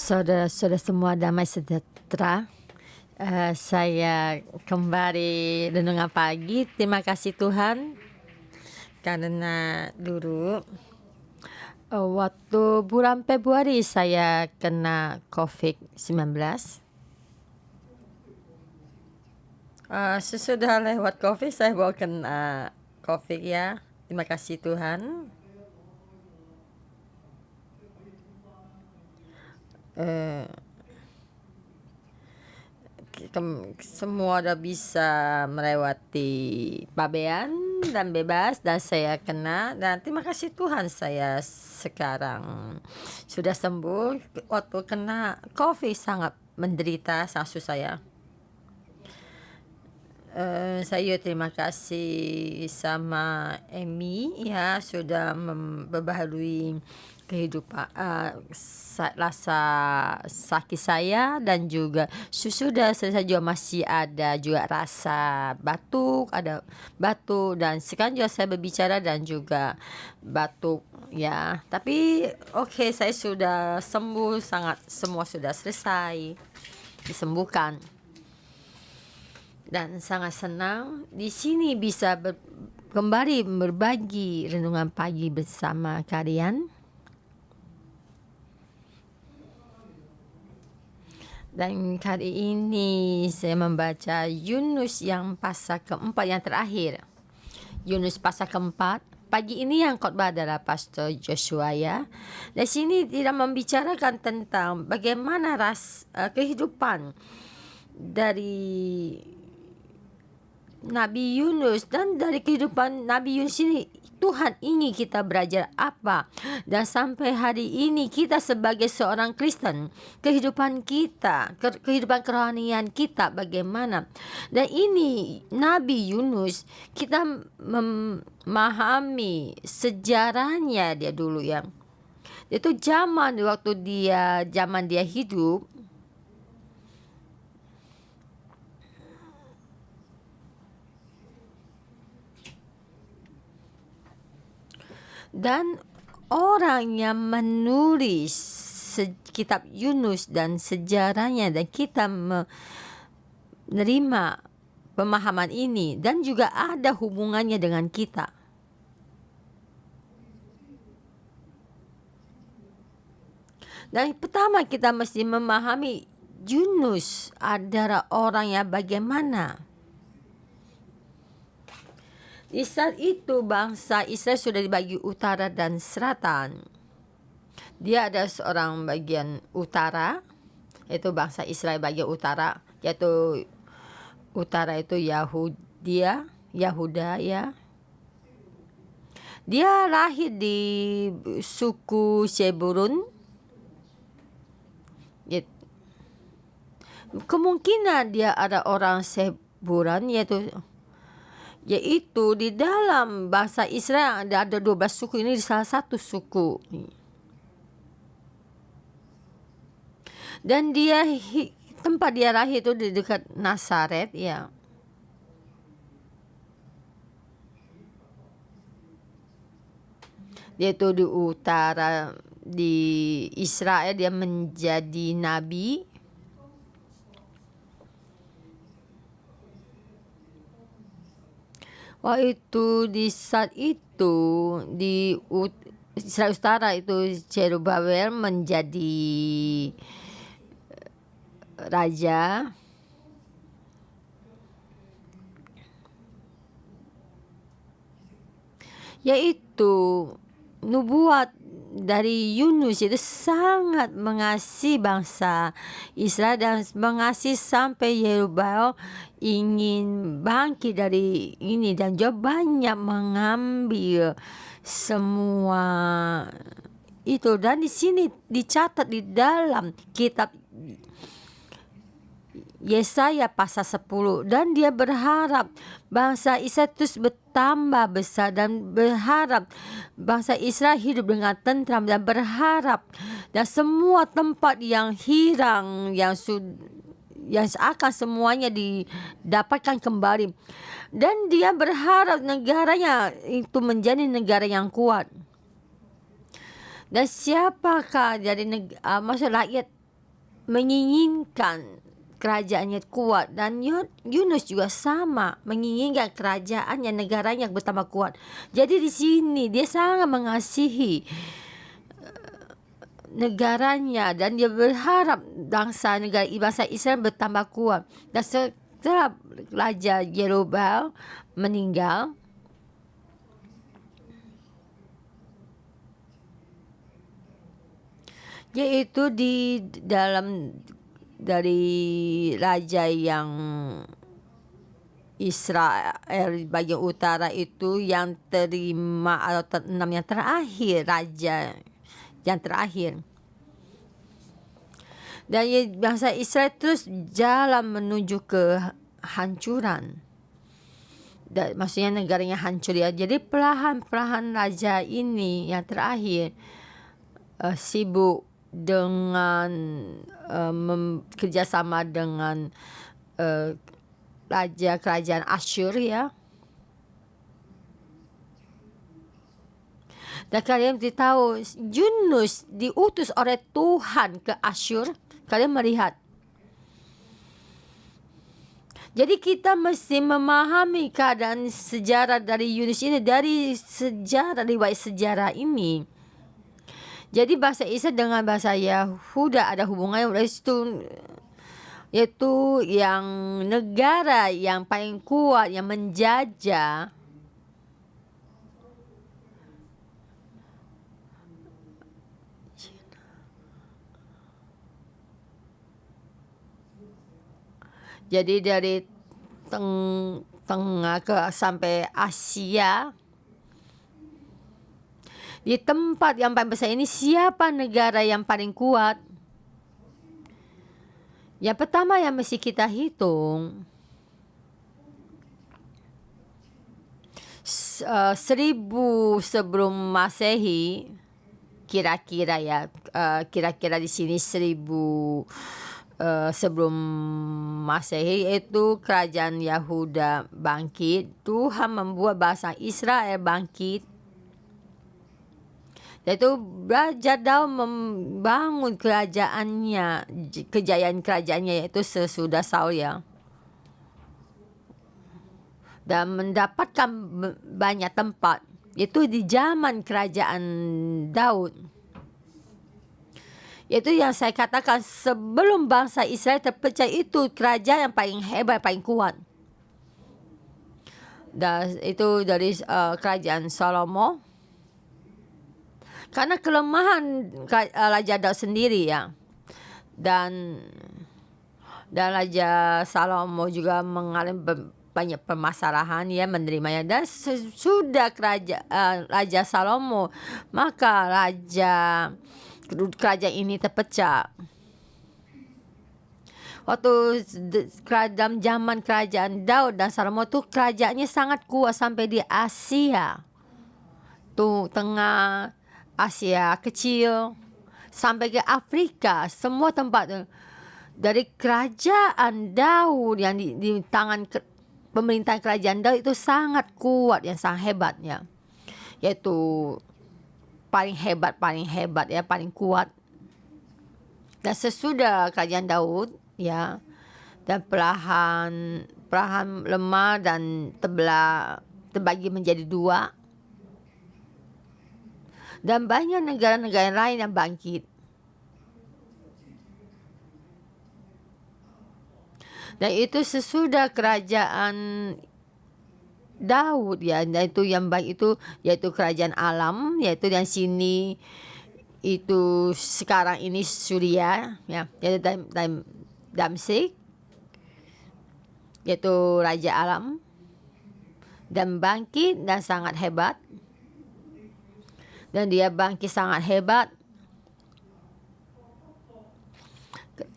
Saudara-saudara semua damai sejahtera. Saya kembali renungan pagi. Terima kasih Tuhan karena dulu waktu bulan Februari saya kena COVID-19. Sesudah lewat COVID saya baru kena COVID ya. Terima kasih Tuhan. Semua udah bisa melewati pabean dan bebas dan saya kena, dan terima kasih Tuhan saya sekarang sudah sembuh. Waktu kena COVID sangat menderita, sangat susah ya. Saya terima kasih sama Emi ya, sudah memperbaharui kehidupan rasa sakit saya, dan juga sudah saya juga masih ada juga rasa batuk, dan sekarang juga saya berbicara dan juga batuk ya. Tapi oke, saya sudah sembuh, sangat semua sudah selesai disembuhkan. Dan sangat senang di sini bisa kembali berbagi renungan pagi bersama kalian. Dan kali ini saya membaca Yunus yang pasal keempat yang terakhir. Yunus pasal keempat. Pagi ini yang khotbah adalah Pastor Joshua ya. Di sini tidak membicarakan tentang bagaimana kehidupan dari Nabi Yunus, dan dari kehidupan Nabi Yunus ini Tuhan ingin kita belajar apa, dan sampai hari ini kita sebagai seorang Kristen, kehidupan kita, kehidupan kerohanian kita bagaimana. Dan ini Nabi Yunus, kita memahami sejarahnya dia dulu ya. Itu waktu dia hidup. Dan orang yang menulis kitab Yunus dan sejarahnya, dan kita menerima pemahaman ini dan juga ada hubungannya dengan kita. Dan pertama kita mesti memahami Yunus adalah orang yang bagaimana. Di saat itu bangsa Israel sudah dibagi utara dan selatan. Dia ada seorang bagian utara, itu bangsa Israel bagian utara, yaitu utara itu Yahuda ya. Dia lahir di suku Zebulun. Kemungkinan dia ada orang Zebulun, yaitu di dalam bahasa Israel ada 12 suku, ini salah satu suku. Dan tempat dia lahir itu di dekat Nazaret ya. Dia itu di utara di Israel, dia menjadi nabi. Itu di saat itu di Israel Utara itu Zerubabel menjadi raja. Yaitu nubuat dari Yunus itu sangat mengasihi bangsa Israel dan mengasihi sampai Yerubbaal ingin bangkit dari ini, dan juga banyak mengambil semua itu. Dan di sini dicatat di dalam kitab Yesaya pasal 10, dan dia berharap bangsa Israel terus bertambah besar, dan berharap bangsa Israel hidup dengan tentram, dan berharap dan semua tempat yang hilang yang akan semuanya didapatkan kembali. Dan dia berharap negaranya itu menjadi negara yang kuat. Dan siapakah jadi maksud rakyat menginginkan kerajaannya kuat, dan Yunus juga sama menginginkan kerajaannya, negaranya bertambah kuat. Jadi di sini dia sangat mengasihi negaranya, dan dia berharap bangsa Israel bertambah kuat. Dan setelah Raja Yeroboam meninggal, yaitu di dalam dari raja yang Israel bagian utara itu yang terima atau yang terakhir, raja yang terakhir. Dan bangsa Israel terus jalan menuju kehancuran. Dan maksudnya negaranya hancur ya. Jadi perlahan-perlahan raja ini yang terakhir sibuk dengan kerjasama dengan raja kerajaan Asyur ya. Dan kalian mesti tahu, Yunus diutus oleh Tuhan ke Asyur. Kalian melihat. Jadi kita mesti memahami keadaan sejarah dari Yunus ini, dari riwayat sejarah ini. Jadi bahasa Israel dengan bahasa Yahuda ada hubungannya, yaitu yang negara yang paling kuat yang menjajah jadi dari tengah sampai Asia. Di tempat yang paling besar ini, siapa negara yang paling kuat? Yang pertama yang mesti kita hitung, 1000 sebelum Masehi, kira-kira ya, kira-kira di sini 1000 sebelum Masehi, itu kerajaan Yahuda bangkit. Tuhan membuat bangsa Israel bangkit. Yaitu Raja Daud membangun kejayaan kerajaannya, yaitu sesudah Saul ya. Dan mendapatkan banyak tempat. Itu di zaman kerajaan Daud. Yaitu yang saya katakan, sebelum bangsa Israel terpecah, itu kerajaan yang paling hebat, paling kuat. Dan itu dari kerajaan Salomo. Karena kelemahan Raja Daud sendiri ya. Dan Raja Salomo juga mengalami banyak permasalahan ya, menerimanya. Dan sesudah Raja Salomo, maka kerajaan ini terpecah. Waktu dalam zaman kerajaan Daud dan Salomo itu kerajaannya sangat kuat sampai di Asia. Tuh tengah Asia kecil sampai ke Afrika, semua tempat dari kerajaan Daud yang di tangan pemerintahan kerajaan Daud itu sangat kuat, yang sangat hebat ya, yaitu paling hebat ya, paling kuat. Dan sesudah kerajaan Daud ya, dan perlahan lemah dan terbagi menjadi dua. Dan banyak negara-negara lain yang bangkit. Dan itu sesudah kerajaan Daud ya. Dan itu yang baik itu yaitu kerajaan alam, yaitu yang sini itu sekarang ini Suria ya, yaitu Damsyik, yaitu raja alam, dan bangkit dan sangat hebat. Dan dia bangkit sangat hebat.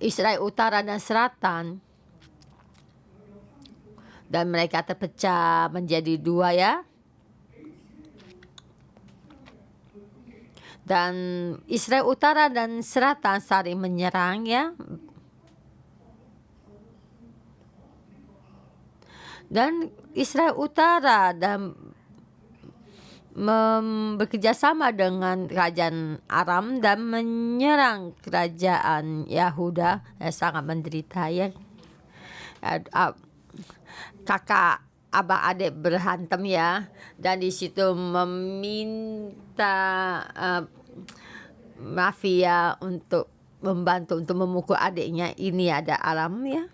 Israel utara dan selatan. Dan mereka terpecah menjadi dua ya. Dan Israel utara dan selatan saling menyerang ya. Dan Israel utara dan bekerjasama dengan kerajaan Aram dan menyerang kerajaan Yahuda. Sangat menderita ya. Kakak abang adik berhantam ya, dan di situ meminta mafia untuk membantu untuk memukul adiknya. Ini ada Aram ya.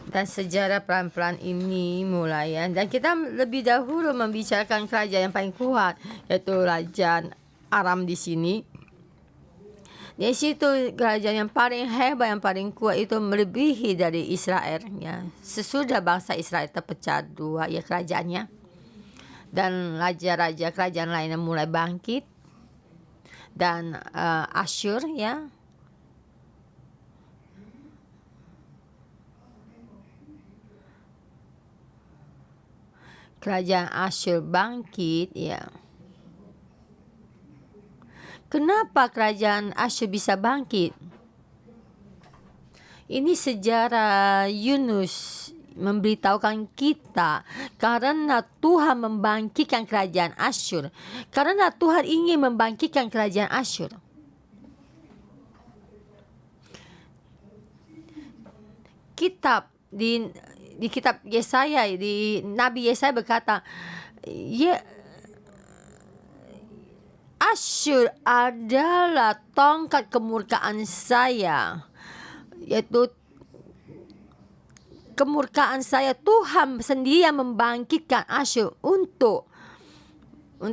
Dan sejarah pelan-pelan ini mulai ya. Dan kita lebih dahulu membicarakan kerajaan yang paling kuat, yaitu kerajaan Aram di sini. Di situ kerajaan yang paling hebat, yang paling kuat itu melebihi dari Israel ya. Sesudah bangsa Israel terpecah dua ya kerajaannya, dan raja-raja kerajaan lainnya mulai bangkit, dan Asyur ya. Kerajaan Asyur bangkit ya. Kenapa kerajaan Asyur bisa bangkit? Ini sejarah Yunus memberitahukan kita, karena Tuhan membangkitkan kerajaan Asyur. Karena Tuhan ingin membangkitkan kerajaan Asyur. Kitab di kitab Yesaya, di Nabi Yesaya berkata, Asyur adalah tongkat kemurkaan saya, yaitu kemurkaan saya. Tuhan sendiri yang membangkitkan Asyur untuk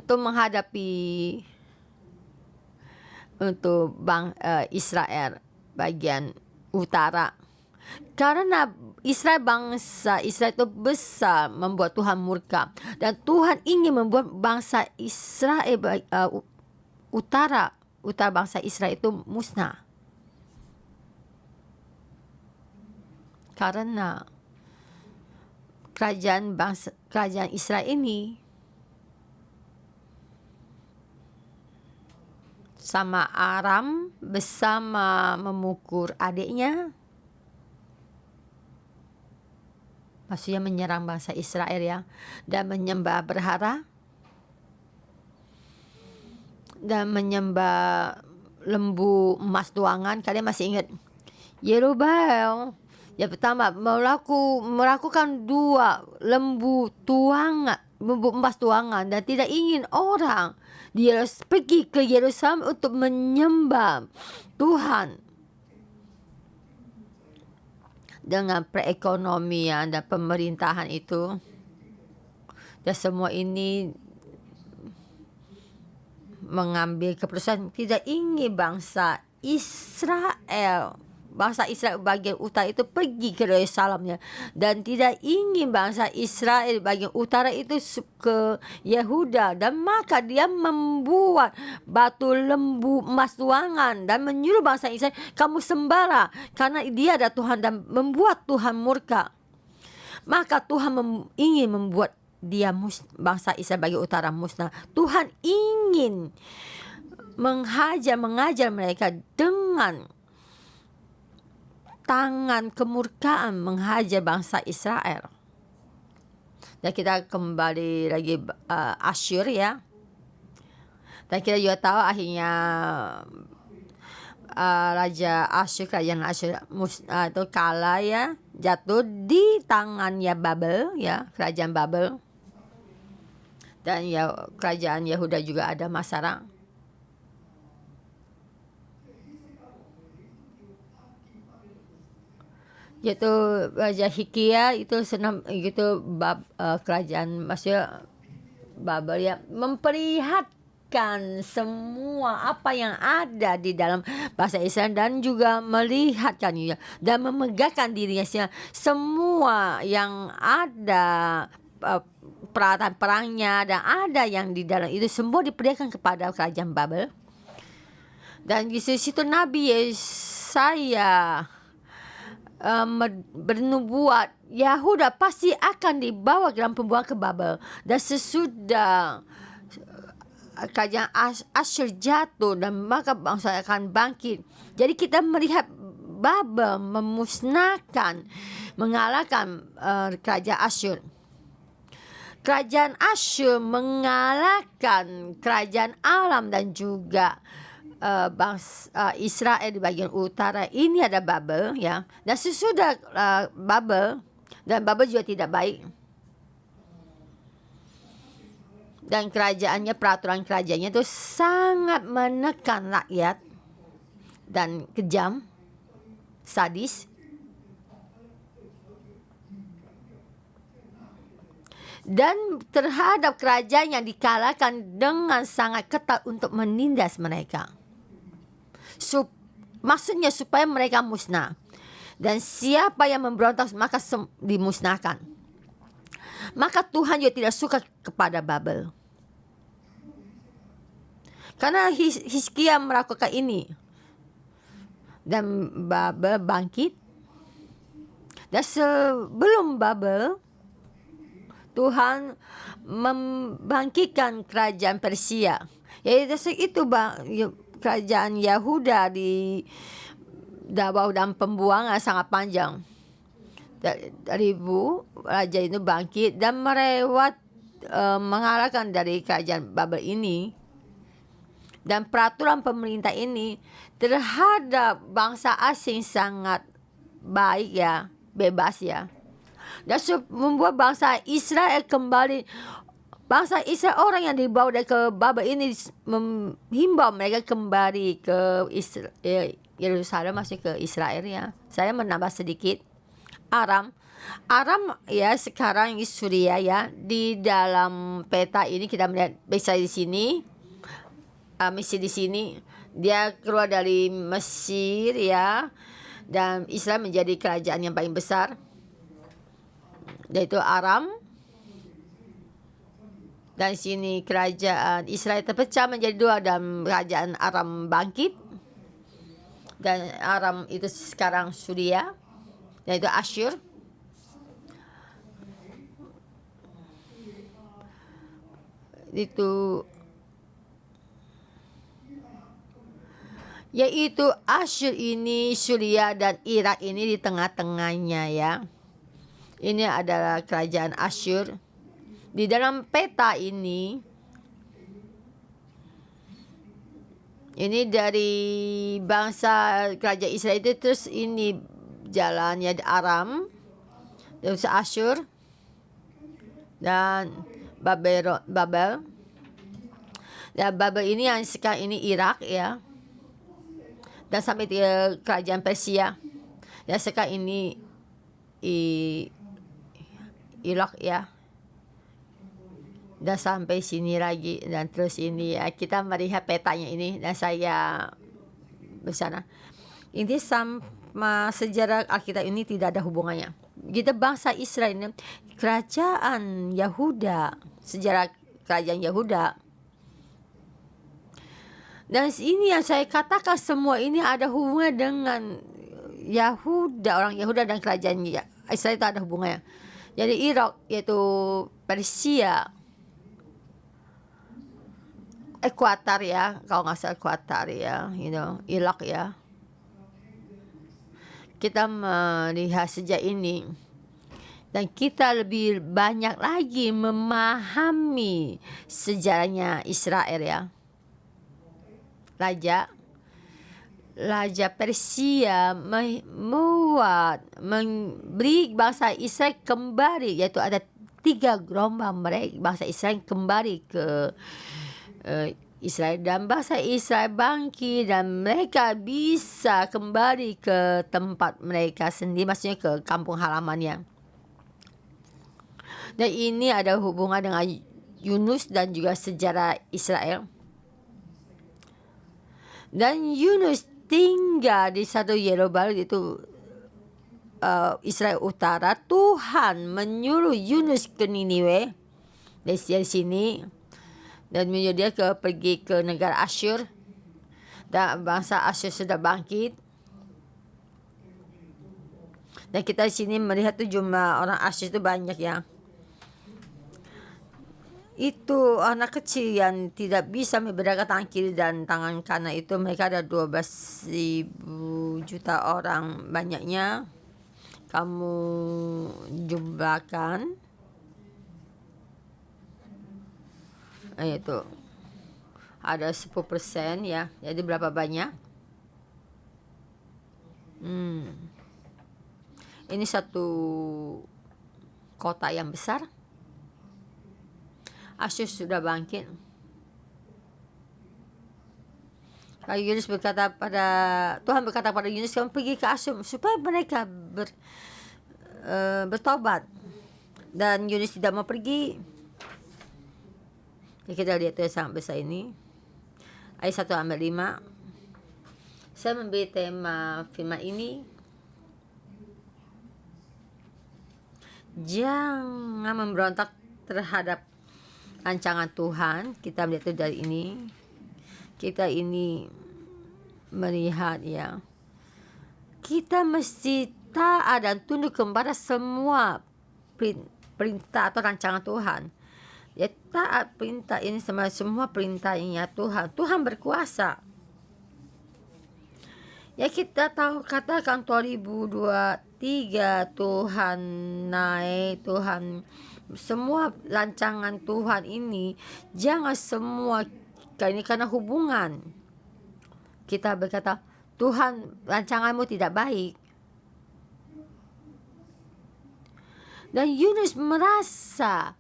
menghadapi Israel bagian utara. Karena bangsa Israel itu besar, membuat Tuhan murka, dan Tuhan ingin membuat bangsa Israel utara bangsa Israel itu musnah. Karena kerajaan Israel ini sama Aram bersama memukul adiknya, maksudnya menyerang bangsa Israel ya, dan menyembah berhala dan menyembah lembu emas tuangan. Kalian masih ingat Yerubaal yang pertama melakukan 2 lembu emas tuangan, dan tidak ingin orang dia pergi ke Yerusalem untuk menyembah Tuhan. Dengan perekonomian dan pemerintahan itu, dan semua ini mengambil keputusan tidak ingin bangsa Israel bagian utara itu pergi ke Yerusalem, dan tidak ingin bangsa Israel bagian utara itu ke Yehuda, dan maka dia membuat batu lembu emas tuangan dan menyuruh bangsa Israel, kamu sembara, karena dia ada Tuhan, dan membuat Tuhan murka. Maka Tuhan ingin membuat bangsa Israel bagian utara musnah. Tuhan ingin mengajar mereka dengan tangan kemurkaan, menghajar bangsa Israel. Dan kita kembali lagi Asyur ya. Dan kita juga tahu akhirnya Raja Asyur, kerajaan Asyur itu kalah ya, jatuh di tangannya Babel ya, kerajaan Babel. Dan ya kerajaan Yehuda juga ada masalah. Yaitu Raja Hikia itu kerajaan maksudnya Babel ya, memperlihatkan semua apa yang ada di dalam bahasa Israel, dan juga melihatkan ya, dan memegahkan dirinya semua yang ada peralatan perangnya, dan ada yang di dalam itu semua diperlihatkan kepada kerajaan Babel. Dan di situ Nabi Yesaya bernubuat Yahuda pasti akan dibawa dalam pembuangan ke Babel, dan sesudah kerajaan Asyur jatuh, dan maka bangsa akan bangkit. Jadi kita melihat Babel memusnahkan, mengalahkan kerajaan Asyur. Kerajaan Asyur mengalahkan kerajaan Aram dan juga bangsa Israel di bagian utara. Ini ada Babel, ya. Dan sesudah Babel, dan Babel juga tidak baik. Dan kerajaannya, peraturan kerajaannya itu sangat menekan rakyat dan kejam, sadis. Dan terhadap kerajaan yang dikalahkan dengan sangat ketat untuk menindas mereka. Maksudnya supaya mereka musnah. Dan siapa yang memberontak maka dimusnahkan. Maka Tuhan juga tidak suka kepada Babel. Karena Hizkia melakukan ini. Dan Babel bangkit. Dan sebelum Babel, Tuhan membangkitkan kerajaan Persia. Yaitu itu kerajaan Yahuda di bawah dan pembuangan sangat panjang. 1000 raja itu bangkit dan mengalahkan dari kerajaan Babel ini. Dan peraturan pemerintah ini terhadap bangsa asing sangat baik, ya, bebas, ya. Dan membuat bangsa Israel kembali. Bangsa Israel, orang yang dibawa dari ke Babel ini, menghimbau mereka kembali ke Yerusalem, masih ke Israel, ya. Saya menambah sedikit. Aram, ya, sekarang Suria, ya. Di dalam peta ini kita melihat bisa di sini, misi di sini. Dia keluar dari Mesir, ya. Dan Israel menjadi kerajaan yang paling besar, yaitu Aram. Dan sini kerajaan Israel terpecah menjadi dua dan kerajaan Aram bangkit. Dan Aram itu sekarang Suria, yaitu Asyur. Yaitu Asyur ini, Suria dan Irak ini di tengah-tengahnya, ya. Ini adalah kerajaan Asyur. Di dalam peta ini dari bangsa kerajaan Israel itu, terus ini jalannya Aram, terus Asyur dan Babel. Dan Babel ini yang sekarang ini Irak, ya. Dan sampai ke kerajaan Persia. Dan sekarang ini Irak, ya. Dan sampai sini lagi, dan terus ini, ya, kita melihat petanya ini, dan saya bersana. Ini sama sejarah Alkitab ini tidak ada hubungannya. Kita bangsa Israel ini kerajaan Yahuda, sejarah kerajaan Yahuda. Dan ini yang saya katakan, semua ini ada hubungan dengan Yahuda, orang Yahuda dan kerajaan Israel itu ada hubungannya. Jadi Irak, yaitu Persia, Ekuator, ya, kalau nggak salah Ekuator, ya, Irak, ya. Kita melihat sejak ini dan kita lebih banyak lagi memahami sejarahnya Israel, ya. Raja Persia memberi bangsa Israel kembali, yaitu ada 3 gelombang bangsa Israel kembali ke Israel, dan bangsa Israel bangkit dan mereka bisa kembali ke tempat mereka sendiri, maksudnya ke kampung halamannya. Dan ini ada hubungan dengan Yunus dan juga sejarah Israel. Dan Yunus tinggal di satu Yerobaal, itu Israel Utara. Tuhan menyuruh Yunus ke Niniwe dari sini, dan menyuruh dia pergi ke negara Asyur. Dan bangsa Asyur sudah bangkit. Dan kita di sini melihat tuh jumlah orang Asyur itu banyak, ya. Itu anak kecil yang tidak bisa membedakan tangan kiri dan tangan kanan itu, mereka ada 12.000 juta orang banyaknya. Kamu jumlahkan itu ada 10% ya, jadi berapa banyak? Ini satu kota yang besar. Asyur sudah bangkit. Lalu Yunus berkata pada Tuhan berkata pada Yunus, kamu pergi ke Asyur supaya mereka bertobat. Dan Yunus tidak mau pergi. Jadi kita lihat yang sangat besar ini. Ayat 1-5. Saya memberi tema firman ini, jangan memberontak terhadap rancangan Tuhan. Kita melihat itu dari ini. Kita ini melihat ya, kita mesti taat dan tunduk kepada semua perintah atau rancangan Tuhan. Ya, taat perintah ini sama semua perintahnya Tuhan. Tuhan berkuasa. Ya, kita tahu katakan 2023 Tuhan naik, Tuhan semua rancangan Tuhan ini jangan semua ini karena hubungan. Kita berkata, Tuhan rancanganmu tidak baik. Dan Yunus merasa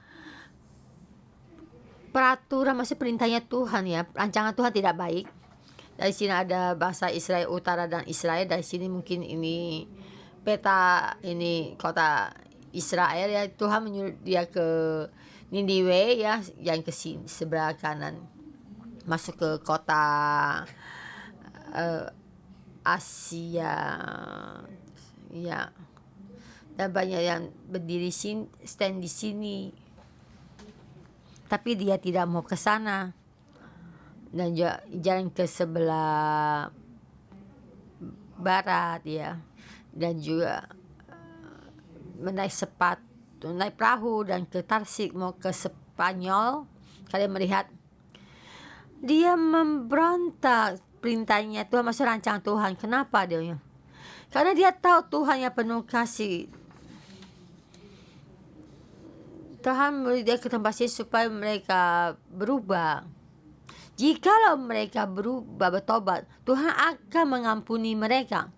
peraturan masih perintahnya Tuhan ya, rancangan Tuhan tidak baik. Dari sini ada bangsa Israel utara dan Israel. Dari sini mungkin ini peta ini kota Israel ya. Tuhan menyuruh dia ke Niniwe ya, yang ke sini sebelah kanan, masuk ke kota Asia ya. Dan banyak yang berdiri stand di sini, tapi dia tidak mau ke sana. Dan juga jalan ke sebelah barat ya, dan juga naik perahu dan ke Tarsik mau ke Spanyol. Kalian melihat dia memberontak perintahnya Tuhan, masuk rancangan Tuhan. Kenapa dia? Karena dia tahu Tuhan yang penuh kasih. Tuhan memberi dia ke tempat sini supaya mereka berubah. Jikalau mereka berubah, bertobat, Tuhan akan mengampuni mereka.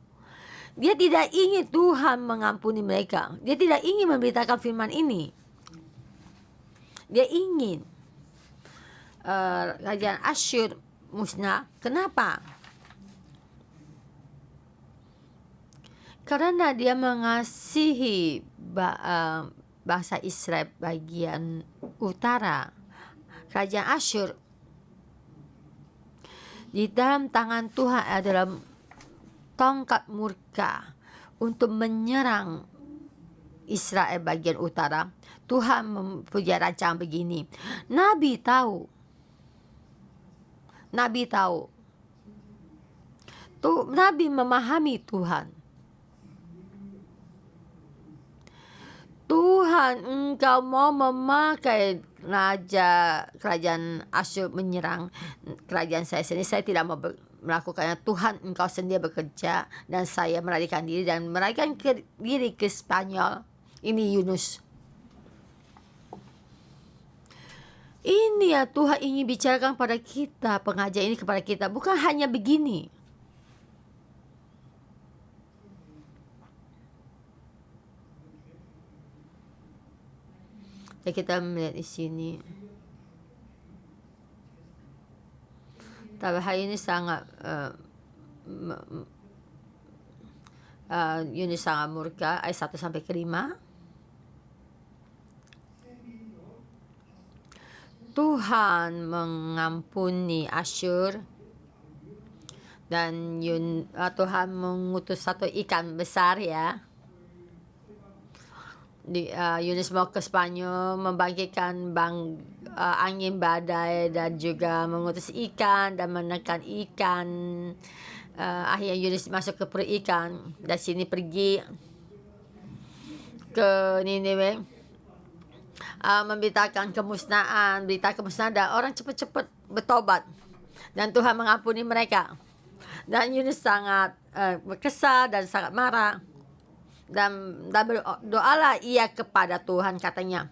Dia tidak ingin Tuhan mengampuni mereka. Dia tidak ingin memberitakan firman ini. Dia ingin kerajaan Asyur musnah. Kenapa? Karena dia mengasihi bangsa Israel bagian utara. Kerajaan Asyur di dalam tangan Tuhan adalah tongkat murka untuk menyerang Israel bagian utara. Tuhan mempunyai rancangan begini. Nabi tahu. Nabi memahami Tuhan. Tuhan, engkau mau memakai kerajaan Asyur menyerang kerajaan saya sendiri. Saya tidak mau melakukannya. Tuhan, engkau sendiri bekerja, dan saya melarikan diri ke Spanyol. Ini Yunus. Ini ya Tuhan ingin bicarakan pada kita, pengajaran ini kepada kita. Bukan hanya begini. Ya, kita melihat di sini. Tapi hari ini sangat Yunus sangat murka. Ayat 1-5. Tuhan mengampuni Asyur, dan Tuhan mengutus satu ikan besar ya. Yunus mau ke Spanyol, membangkitkan angin badai dan juga mengutus ikan dan menekan ikan. Akhirnya Yunus masuk ke perut ikan. Dari sini pergi ke Niniwe. memberitakan kemusnahan, berita kemusnahan, dan orang cepat-cepat bertobat dan Tuhan mengampuni mereka. Dan Yunus sangat kesal dan sangat marah, dan berdoalah ia kepada Tuhan, katanya,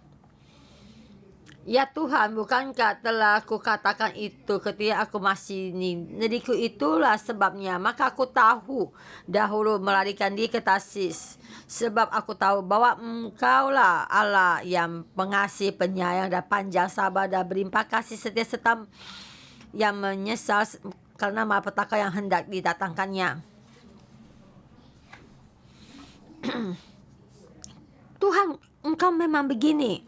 "Ya Tuhan, bukankah telah kukatakan itu ketika aku masih di negeriku? Itulah sebabnya maka aku tahu dahulu melarikan diri ke Tarsis, sebab aku tahu bahwa Engkaulah Allah yang pengasih, penyayang, dan panjang sabar, dan berlimpah kasih setia, serta yang menyesal karena malapetaka yang hendak didatangkannya." Tuhan, Engkau memang begini.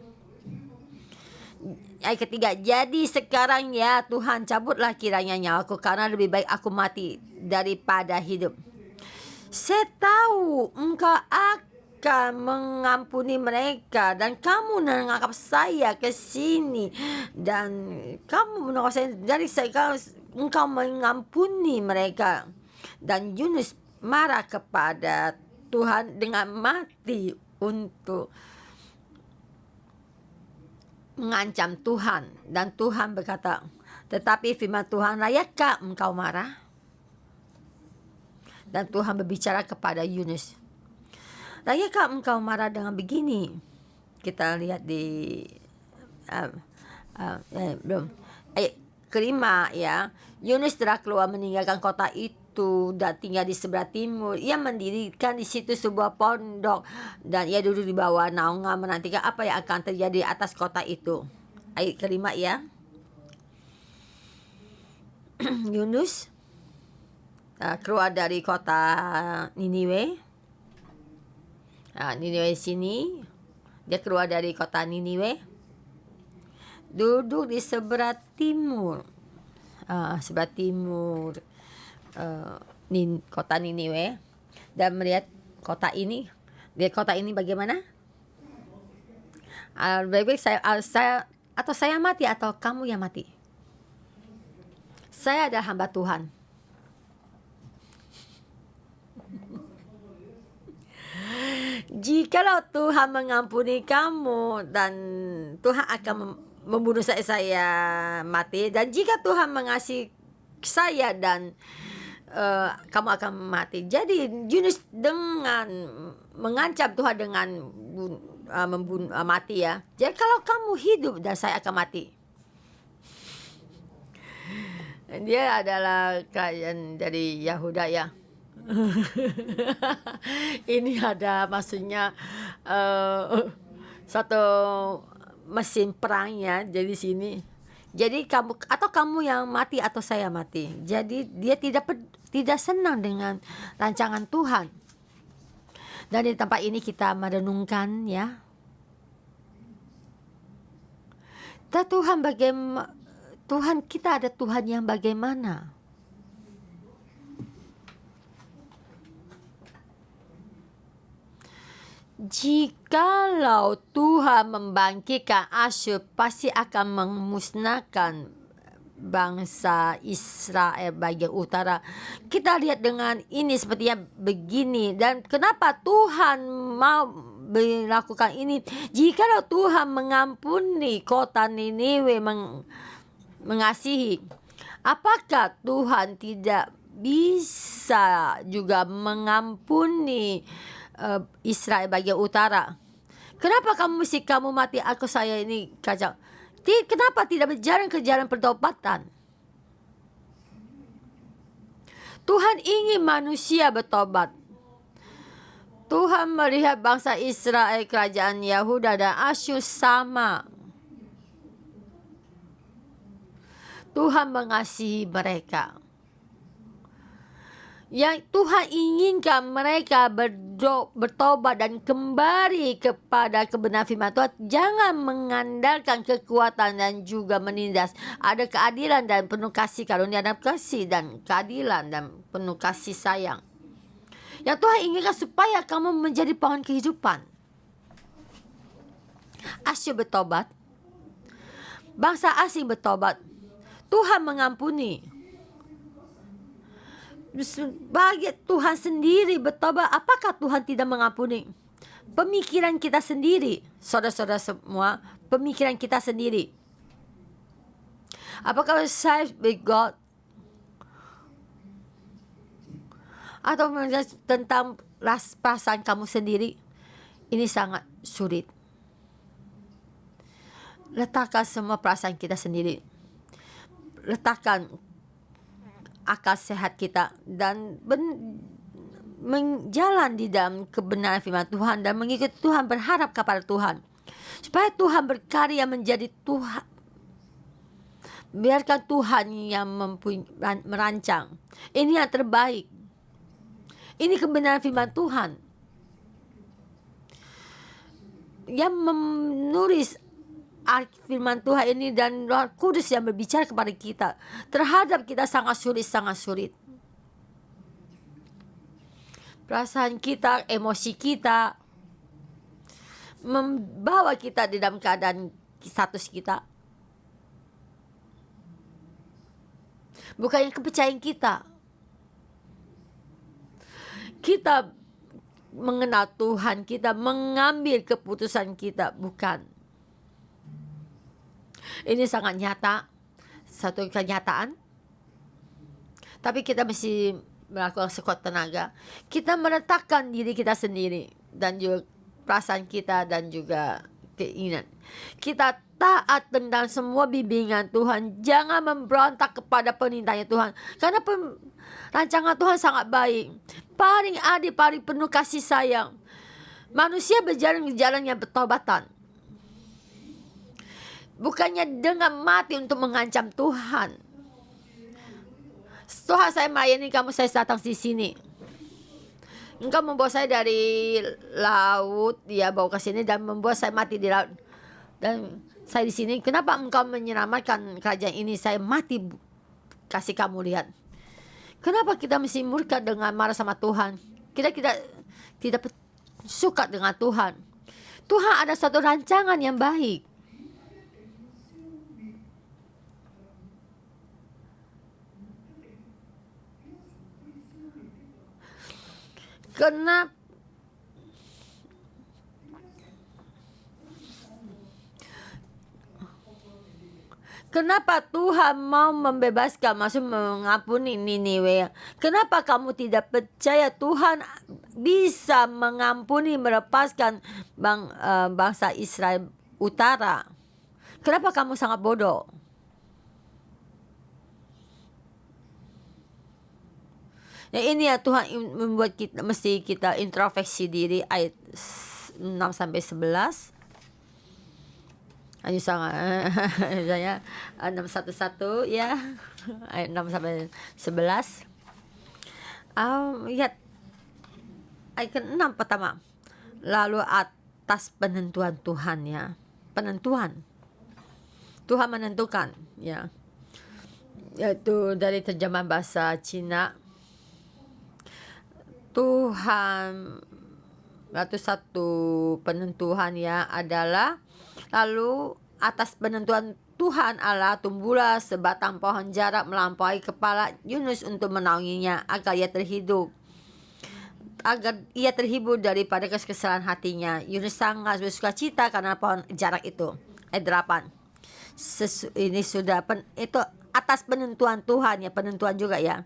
Ayat ketiga, "Jadi sekarang ya Tuhan, cabutlah kiranya nyawaku, karena lebih baik aku mati daripada hidup. Saya tahu Engkau akan mengampuni mereka, dan kamu menangkap saya ke sini, dan kamu menolong saya dari sekarang. Engkau mengampuni mereka." Dan Yunus marah kepada Tuhan dengan mati untuk mengancam Tuhan. Dan Tuhan berkata, "Tetapi firman Tuhan, layakkah engkau marah?" Dan Tuhan berbicara kepada Yunus, "Layakkah engkau marah dengan begini?" Kita lihat di belum ayat kelima ya. Yunus telah keluar meninggalkan kota itu dan tinggal di sebelah timur. Ia mendirikan di situ sebuah pondok, dan ia duduk di bawah naungan menantikan apa yang akan terjadi di atas kota itu. Ayat kelima ya. Yunus keluar dari kota Niniwe. Niniwe sini. Dia keluar dari kota Niniwe, duduk di sebelah timur. Sebelah timur kota Niniwe, dan melihat kota ini. Lihat kota ini bagaimana? Baik-baik saya mati atau kamu yang mati. Saya adalah hamba Tuhan. Jikalau Tuhan mengampuni kamu, dan Tuhan akan membunuh saya mati, dan jika Tuhan mengasihi saya, dan kamu akan mati. Jadi Yunus dengan mengancam Tuhan dengan membunuh mati ya. Jadi kalau kamu hidup dan saya akan mati. Dia adalah kerajaan dari Yahuda ya. Ini ada maksudnya satu mesin perangnya jadi sini. Jadi kamu yang mati atau saya mati. Jadi dia tidak senang dengan rancangan Tuhan. Dan di tempat ini kita merenungkan ya. Tuhan kita ada Tuhan yang bagaimana? Jikalau Tuhan membangkitkan Asyur, pasti akan memusnahkan bangsa Israel bagian utara. Kita lihat dengan ini sepertinya begini. Dan kenapa Tuhan mau melakukan ini? Jikalau Tuhan mengampuni kota Niniwe, mengasihi, apakah Tuhan tidak bisa juga mengampuni Israel bagian utara? Kenapa kamu mati, aku saya ini kacau? Kenapa tidak berjalan ke jalan pertobatan? Tuhan ingin manusia bertobat. Tuhan melihat bangsa Israel, kerajaan Yahuda dan Asyur sama. Tuhan mengasihi mereka. Yang Tuhan inginkan mereka bertobat dan kembali kepada kebenaran firman Tuhan. Jangan mengandalkan kekuatan dan juga menindas. Ada keadilan dan penuh kasih karunia dan kasih dan keadilan dan penuh kasih sayang. Yang Tuhan inginkan supaya kamu menjadi pohon kehidupan. Asyur bertobat. Bangsa asing bertobat. Tuhan mengampuni. Bagi Tuhan sendiri bertobat, apakah Tuhan tidak mengampuni? pemikiran kita sendiri. Saudara-saudara semua, pemikiran kita sendiri. Apakah saved with God? Atau tentang perasaan kamu sendiri? Ini sangat sulit. Letakkan semua perasaan kita sendiri. Letakkan akal sehat kita dan menjalan di dalam kebenaran firman Tuhan dan mengikuti Tuhan, berharap kepada Tuhan supaya Tuhan berkarya menjadi Tuhan. Biarkan Tuhan yang merancang. Ini yang terbaik. Ini kebenaran firman Tuhan yang menulis firman Tuhan ini, dan Roh Kudus yang berbicara kepada kita. Terhadap kita sangat sulit. Perasaan kita, emosi kita membawa kita di dalam keadaan status kita. Bukan yang kepercayaan kita. Kita mengenal Tuhan, kita mengambil keputusan kita, bukan. Ini sangat nyata, satu kenyataan. Tapi kita mesti melakukan sekuat tenaga. Kita meletakkan diri kita sendiri dan juga perasaan kita dan juga keinginan. Kita taat tentang semua bimbingan Tuhan. Jangan memberontak kepada perintahnya Tuhan. Karena rancangan Tuhan sangat baik. Paling adil, paling penuh kasih sayang. Manusia berjalan di jalan yang bertobatan. Bukannya dengan mati untuk mengancam Tuhan. Tuhan, saya melayani kamu, saya datang di sini. Engkau membawa saya dari laut, dia bawa ke sini dan membuat saya mati di laut. Dan saya di sini, kenapa engkau menyelamatkan kerajaan ini? Saya mati, kasih kamu lihat. Kenapa kita mesti murka dengan marah sama Tuhan? Kita tidak suka dengan Tuhan. Tuhan ada satu rancangan yang baik. Kenapa Tuhan mau membebaskan, maksud mengampuni Niniwe? Kenapa kamu tidak percaya Tuhan bisa mengampuni, melepaskan bangsa Israel Utara? Kenapa kamu sangat bodoh? Ya, ini ya Tuhan membuat kita, mesti kita introspeksi diri. Ayat 6-11. Ayo sangat saya 611 ya. Ayat 6-11. Lihat ayat ke-6 pertama. Lalu atas penentuan Tuhan ya. Penentuan. Tuhan menentukan ya. Yaitu dari terjemahan bahasa Cina. Tuhan, satu penentuan ya adalah, lalu atas penentuan Tuhan Allah tumbuhlah sebatang pohon jarak melampaui kepala Yunus untuk menaunginya agar ia terhibur daripada kesalahan hatinya. Yunus sangat bersuka cita karena pohon jarak itu. Ayat 8. Ini sudah itu atas penentuan Tuhan ya, penentuan juga ya.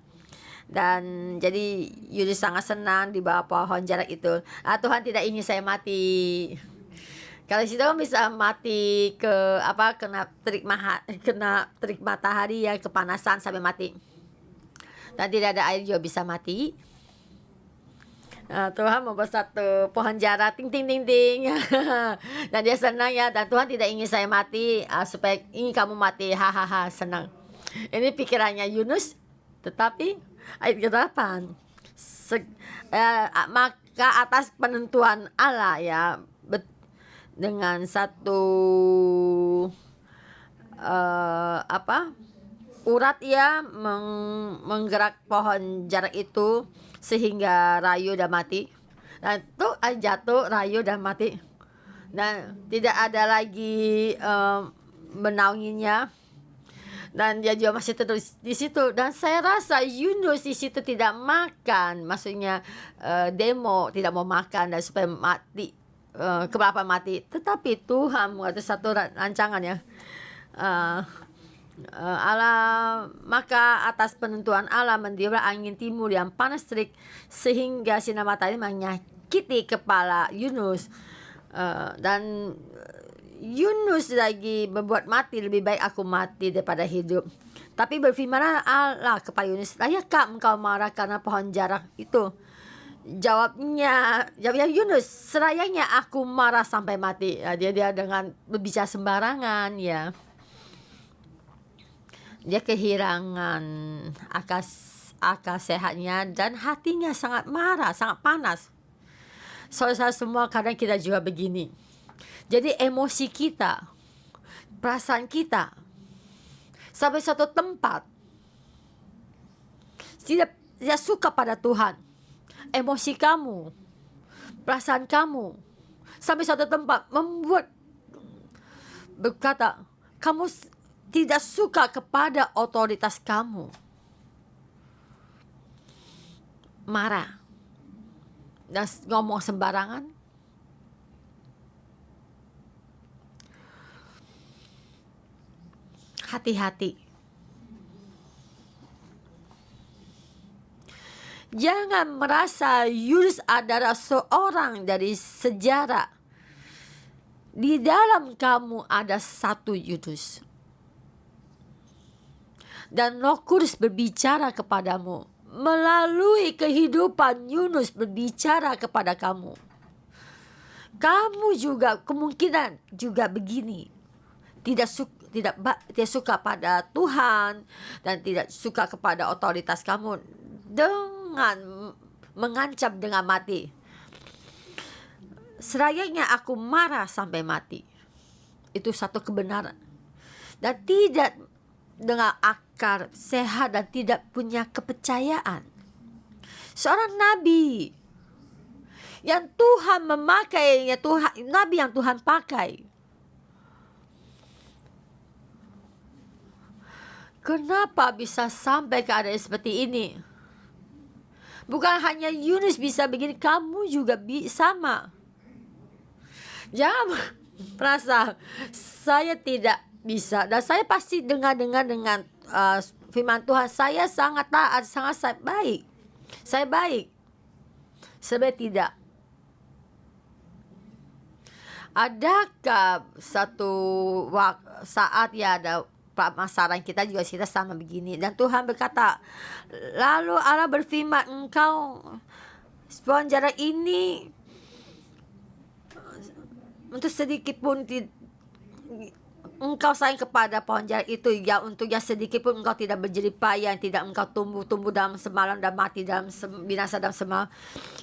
Dan jadi Yunus sangat senang di bawah pohon jarak itu. Tuhan tidak ingin saya mati. Kalau situ kan bisa mati kena terik matahari ya, kepanasan sampai mati. Dan tidak ada air juga bisa mati. Tuhan membuat satu pohon jarak ting ting ting ting. Dan dia senang ya, dan Tuhan tidak ingin saya mati supaya ingin kamu mati, hahaha, senang. Ini pikirannya Yunus. Tetapi ayat ke-8, maka atas penentuan Allah ya, dengan satu urat ya menggerak pohon jarak itu sehingga rayu dan mati. Dan itu jatuh, rayu dan mati. Dan tidak ada lagi menaunginya. Dan dia juga masih terus di situ. Dan saya rasa Yunus di situ tidak makan, maksudnya tidak mau makan dan supaya mati keberapa mati. Tetapi Tuhan membuat satu rancangan ya. Allah, maka atas penentuan Allah mendiamkan angin timur yang panas terik sehingga sinar matahari menyakiti kepala Yunus. Dan Yunus lagi membuat mati, lebih baik aku mati daripada hidup. Tapi berfirmanlah Allah kepada Yunus, layakkah engkau marah karena pohon jarak itu? Jawabnya Yunus, serayanya aku marah sampai mati. Ya, dia dengan berbicara sembarangan ya. Dia kehilangan akal sehatnya dan hatinya sangat marah, sangat panas. Saudara semua, kadang kita juga begini. Jadi emosi kita, perasaan kita, sampai suatu tempat tidak suka pada Tuhan. Emosi kamu, perasaan kamu, sampai suatu tempat membuat berkata, kamu tidak suka kepada otoritas kamu. Marah dan ngomong sembarangan. Hati-hati. Jangan merasa Yunus adalah seorang dari sejarah. Di dalam kamu ada satu Yunus. Dan Roh Kudus berbicara kepadamu. Melalui kehidupan Yunus berbicara kepada kamu. Kamu juga kemungkinan juga begini. Tidak suka pada Tuhan dan tidak suka kepada otoritas kamu dengan mengancam dengan mati. Serayanya aku marah sampai mati. Itu satu kebenaran. Dan tidak dengan akar sehat dan tidak punya kepercayaan. Seorang nabi yang Tuhan memakainya, nabi yang Tuhan pakai. Kenapa bisa sampai keadaan seperti ini? Bukan hanya Yunus bisa begini, kamu juga sama. Jangan merasa saya tidak bisa. Dan saya pasti dengar dengan firman Tuhan. Saya sangat taat, sangat baik. Saya baik. Sebenarnya tidak. Adakah satu saat ya ada pemasaran kita juga kita sama begini. Dan Tuhan berkata, lalu Allah berfirman, engkau pohon jarak ini untuk sedikit pun engkau sayang kepada pohon jarak itu, ya untuk yang sedikit pun engkau tidak berjerih payah, tidak engkau tumbuh dalam semalam dan mati dalam binasa dalam semalam,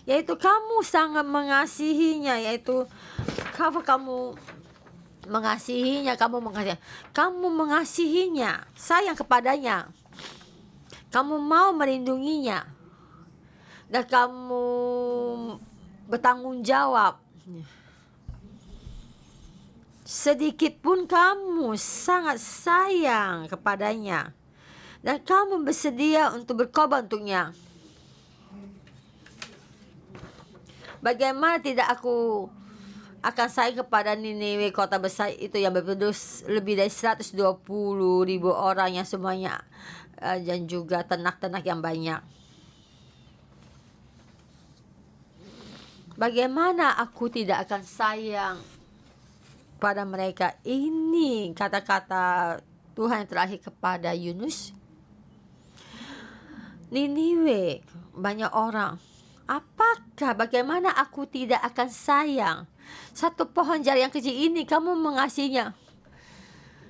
yaitu kamu sangat mengasihinya, yaitu kamu mengasihinya, kamu mengasihinya, sayang kepadanya, kamu mau melindunginya, dan kamu bertanggung jawab. Sedikit pun kamu sangat sayang kepadanya, dan kamu bersedia untuk berkorban untuknya. Bagaimana tidak aku akan sayang kepada Niniwe, kota besar itu yang berpenduduk lebih dari 120.000 orang yang semuanya dan juga ternak-ternak yang banyak. Bagaimana aku tidak akan sayang pada mereka? Ini kata-kata Tuhan yang terakhir kepada Yunus. Niniwe, banyak orang. Apakah bagaimana aku tidak akan sayang? Satu pohon jarak yang kecil ini kamu mengasihinya.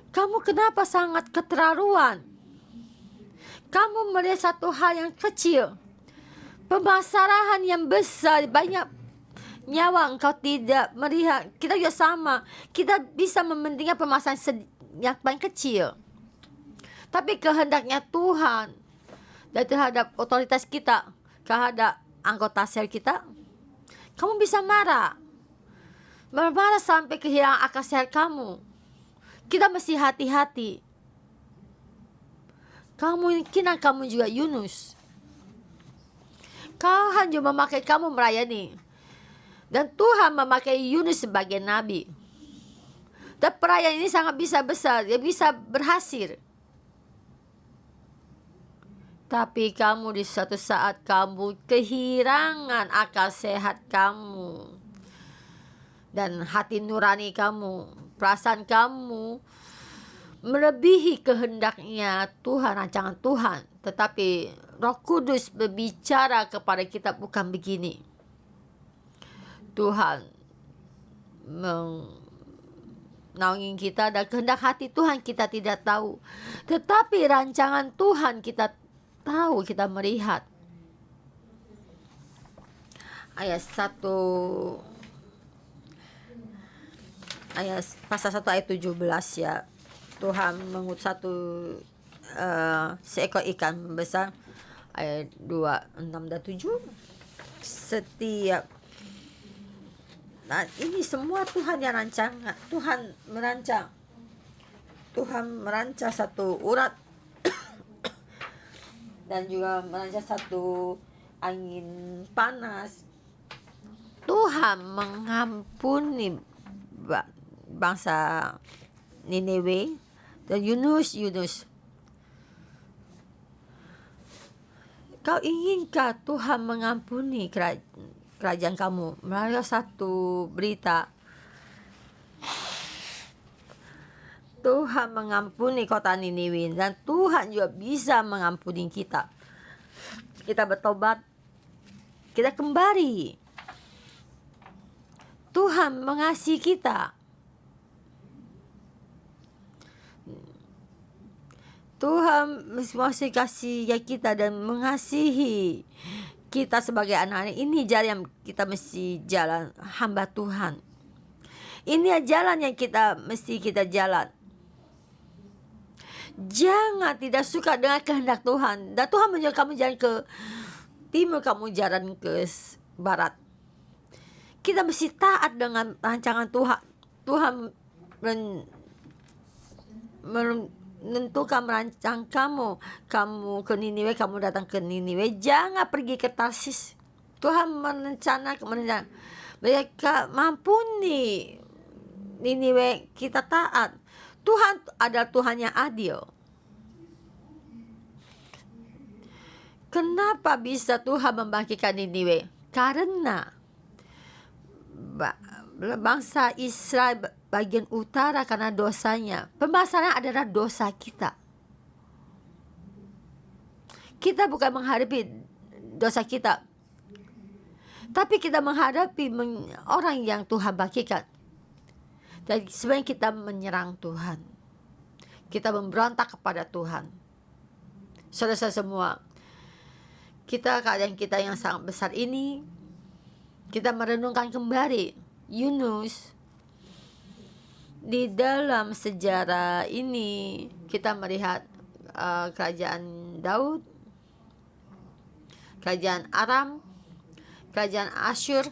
Kamu kenapa sangat keterlaluan? Kamu melihat satu hal yang kecil, permasalahan yang besar, banyak nyawa engkau tidak melihat. Kita juga sama. Kita bisa mementingkan permasalahan yang paling kecil. Tapi kehendaknya Tuhan dan terhadap otoritas kita, terhadap anggota sel kita, kamu bisa marah. Marah sampai kehilangan akal sehat kamu. Kita mesti hati-hati. Kemungkinan kamu juga Yunus. Tuhan juga memakai kamu melayani. Dan Tuhan memakai Yunus sebagai nabi. Dan perayaan ini sangat bisa besar, dia bisa berhasil. Tapi kamu di suatu saat kamu kehilangan akal sehat kamu. Dan hati nurani kamu, perasaan kamu melebihi kehendaknya Tuhan, rancangan Tuhan. Tetapi Roh Kudus berbicara kepada kita bukan begini. Tuhan menaungi kita dan kehendak hati Tuhan kita tidak tahu. Tetapi rancangan Tuhan kita tahu, kita melihat. Ayat 1 pasal 1 ayat 17 ya. Tuhan mengutus seekor ikan besar. Ayat 2, 6 dan 7. Setiap ini semua Tuhan yang rancang. Tuhan merancang satu urat dan juga merancang satu angin panas. Tuhan mengampuni bangsa Niniwe dan Yunus. Kau inginkah Tuhan mengampuni kerajaan kamu melalui satu berita? Tuhan mengampuni kota Niniwe dan Tuhan juga bisa mengampuni kita. Kita bertobat, kita kembali. Tuhan mengasihi kita. Tuhan masih kasih kita dan mengasihi kita sebagai anak-anak. Ini jalan yang kita mesti jalan, hamba Tuhan. Ini jalan yang mesti kita jalan. Jangan tidak suka dengan kehendak Tuhan. Dan Tuhan menyuruh kamu jalan ke timur, kamu jalan ke barat. Kita mesti taat dengan rancangan Tuhan. Tuhan menentukan merancang kamu ke Niniwe, kamu datang ke Niniwe. Jangan pergi ke Tarsis. Tuhan merencanakan mereka mampuni Niniwe, kita taat. Tuhan adalah Tuhan yang adil. Kenapa bisa Tuhan membangkitkan Niniwe? Karena bangsa Israel bagian utara karena dosanya. Pembahasannya adalah dosa kita. Kita bukan menghadapi dosa kita, tapi kita menghadapi orang yang Tuhan bangkitkan. Dan sebenarnya kita menyerang Tuhan. Kita memberontak kepada Tuhan. Saudara-saudara semua, keadaan kita yang sangat besar ini, kita merenungkan kembali Yunus. Di dalam sejarah ini kita melihat kerajaan Daud, kerajaan Aram, kerajaan Asyur,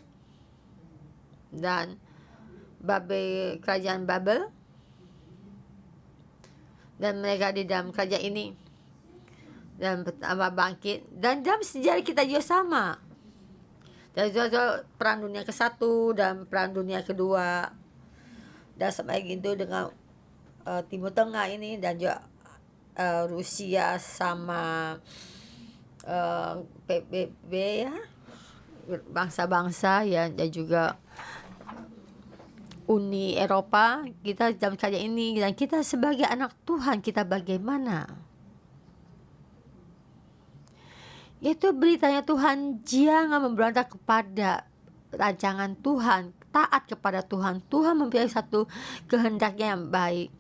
dan kerajaan Babel. Dan mereka di dalam kerajaan ini dan pertama bangkit. Dan dalam sejarah kita juga sama. Dari Perang Dunia ke-1 dan Perang Dunia ke-2. Dan sampai gitu dengan Timur Tengah ini dan juga Rusia sama PBB ya, bangsa-bangsa ya, dan juga Uni Eropa. Kita dalam kerajaan ini dan kita sebagai anak Tuhan, kita bagaimana? Itu beritanya Tuhan, jangan memberontak kepada rancangan Tuhan, taat kepada Tuhan. Tuhan mempunyai satu kehendaknya yang baik.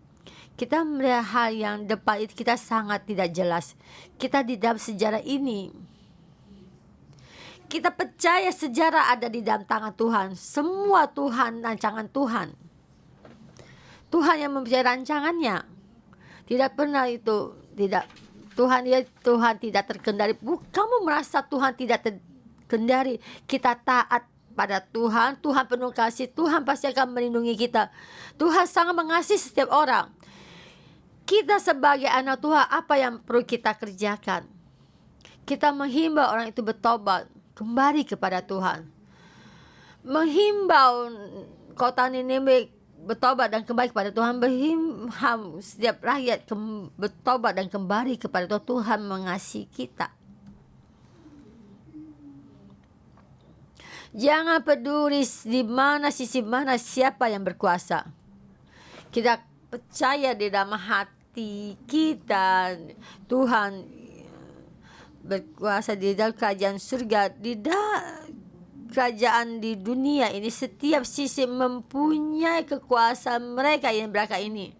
Kita melihat hal yang depan itu kita sangat tidak jelas. Kita di dalam sejarah ini, kita percaya sejarah ada di dalam tangan Tuhan. Semua Tuhan, rancangan Tuhan. Tuhan yang mempunyai rancangannya. Tidak pernah itu Tuhan tidak terkendali. Kamu merasa Tuhan tidak terkendali. Kita taat pada Tuhan. Tuhan penuh kasih. Tuhan pasti akan melindungi kita. Tuhan sangat mengasihi setiap orang. Kita sebagai anak Tuhan, apa yang perlu kita kerjakan? Kita menghimbau orang itu bertobat, kembali kepada Tuhan. menghimbau kota Niniwe bertobat dan kembali kepada Tuhan. Berhimbau setiap rakyat bertobat dan kembali kepada Tuhan. Tuhan mengasihi kita. Jangan peduli di mana, sisi mana, siapa yang berkuasa. Kita percaya di dalam hati kita Tuhan berkuasa di dalam kerajaan surga, di dalam kerajaan di dunia ini. Setiap sisi mempunyai kekuasaan mereka yang berangkat ini.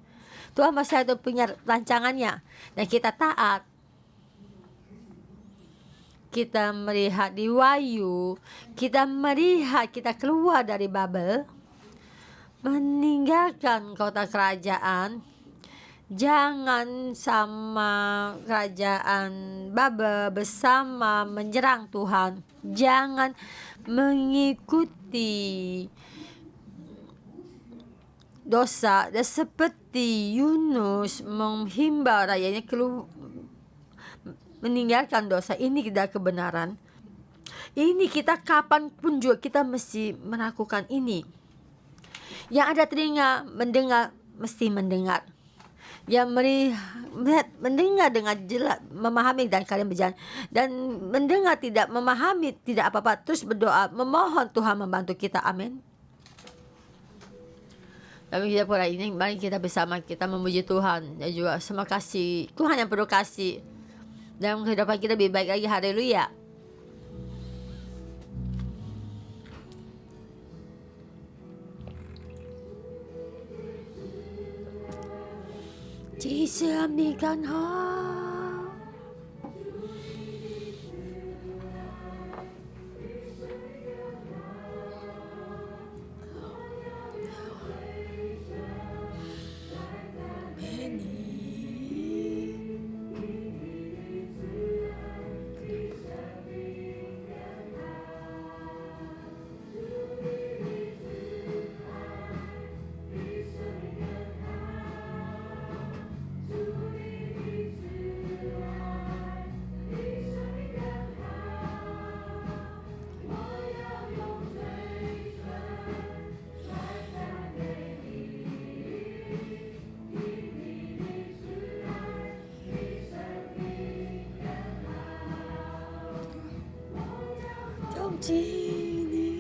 Tuhan masih ada punya rancangannya dan kita taat. Kita melihat di Wahyu, kita melihat kita keluar dari Babel, meninggalkan kota kerajaan. Jangan sama kerajaan Babel bersama menyerang Tuhan. Jangan mengikuti dosa dan seperti Yunus menghimbau rakyatnya keluar, meninggalkan dosa. Ini tidak kebenaran. Ini kita kapanpun juga kita mesti melakukan ini. Yang ada telinga mendengar mesti mendengar. Yang melihat mendengar dengan jelas, memahami dan kalian berjalan. Dan mendengar tidak memahami tidak apa-apa. Terus berdoa memohon Tuhan membantu kita. Amin. Tapi kita pula ini mari kita bersama kita memuji Tuhan dan juga terima kasih. Tuhan yang perlu kasih. Dalam kehidupan kita lebih baik lagi. Haleluya. Chỉ xem đi căn hoa trong chỉ niềm.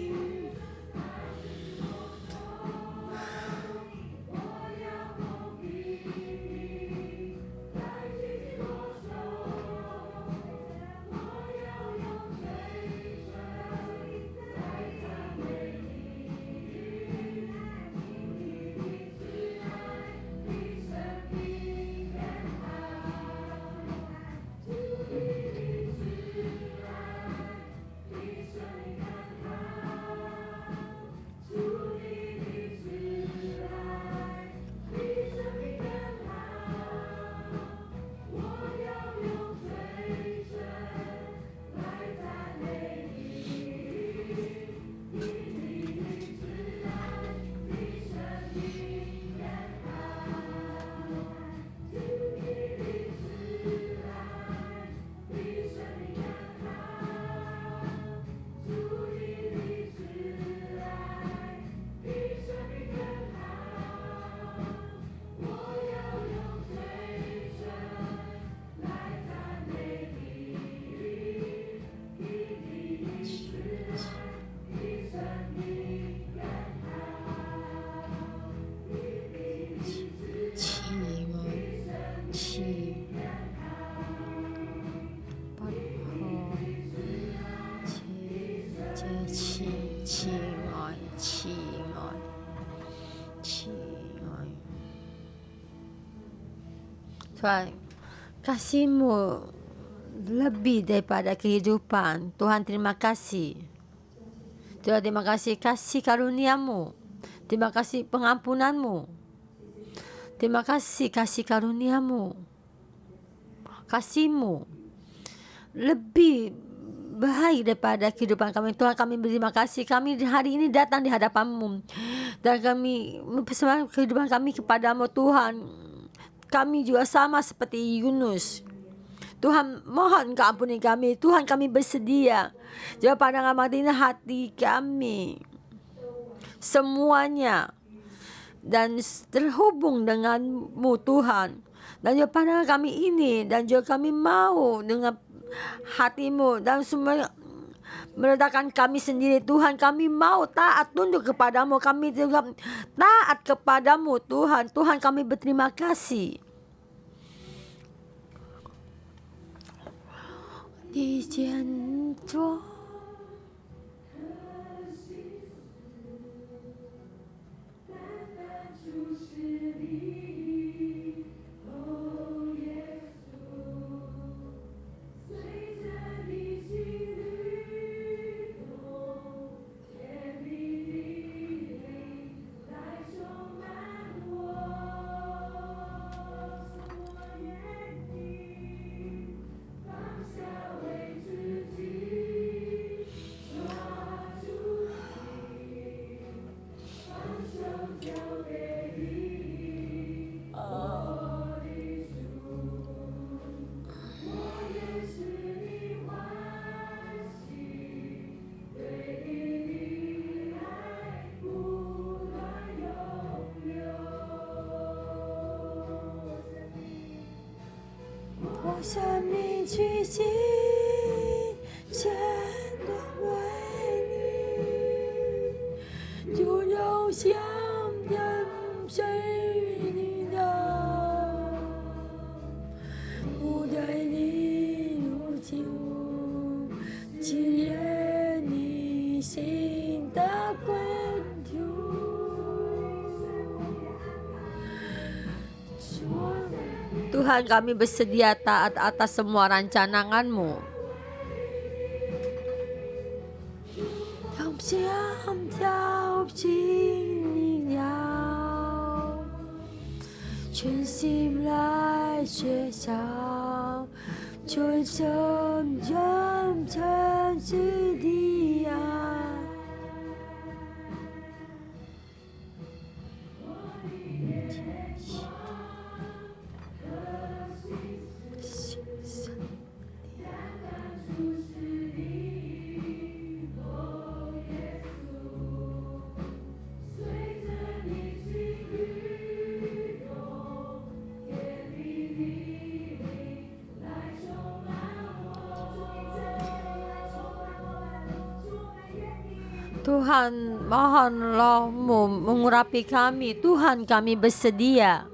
Tuhan, kasih-Mu lebih daripada kehidupan. Tuhan, terima kasih. Tuhan, terima kasih kasih karunia-Mu. Terima kasih pengampunan-Mu. Terima kasih kasih karunia-Mu. Kasih-Mu lebih baik daripada kehidupan kami. Tuhan, kami berterima kasih. Kami hari ini datang di hadapan-Mu. Dan kami mempersembahkan kehidupan kami kepada-Mu, Tuhan. Kami juga sama seperti Yunus. Tuhan, mohon Kau ampuni kami. Tuhan, kami bersedia. Jawab pandangan mati hati kami. semuanya dan terhubung denganmu Tuhan. Dan juga pandangan kami ini, dan juga kami mau dengan hatimu dan semua meledakkan kami sendiri Tuhan. Kami mau taat tunduk kepadamu, kami juga taat kepadamu Tuhan. Tuhan, kami berterima kasih. Di jantung我生命去尽真的为你，就有想跟随你的，不对你如今体验你心的困苦。Tuhan, kami bersedia taat atas semua rancangan-Mu. Tuhan, mohon Roh-Mu mengurapi kami. Tuhan, kami bersedia.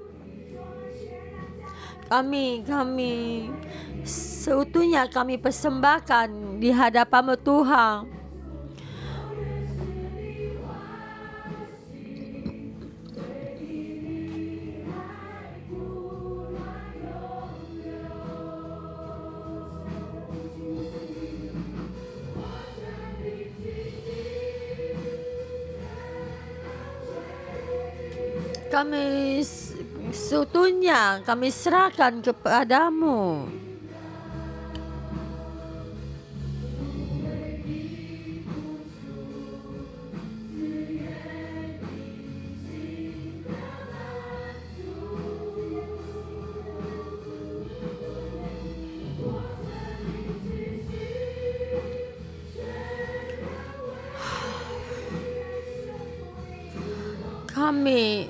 Kami seutuhnya kami persembahkan di hadapan-Mu Tuhan. Kami seutuhnya kami serahkan kepadamu. Kami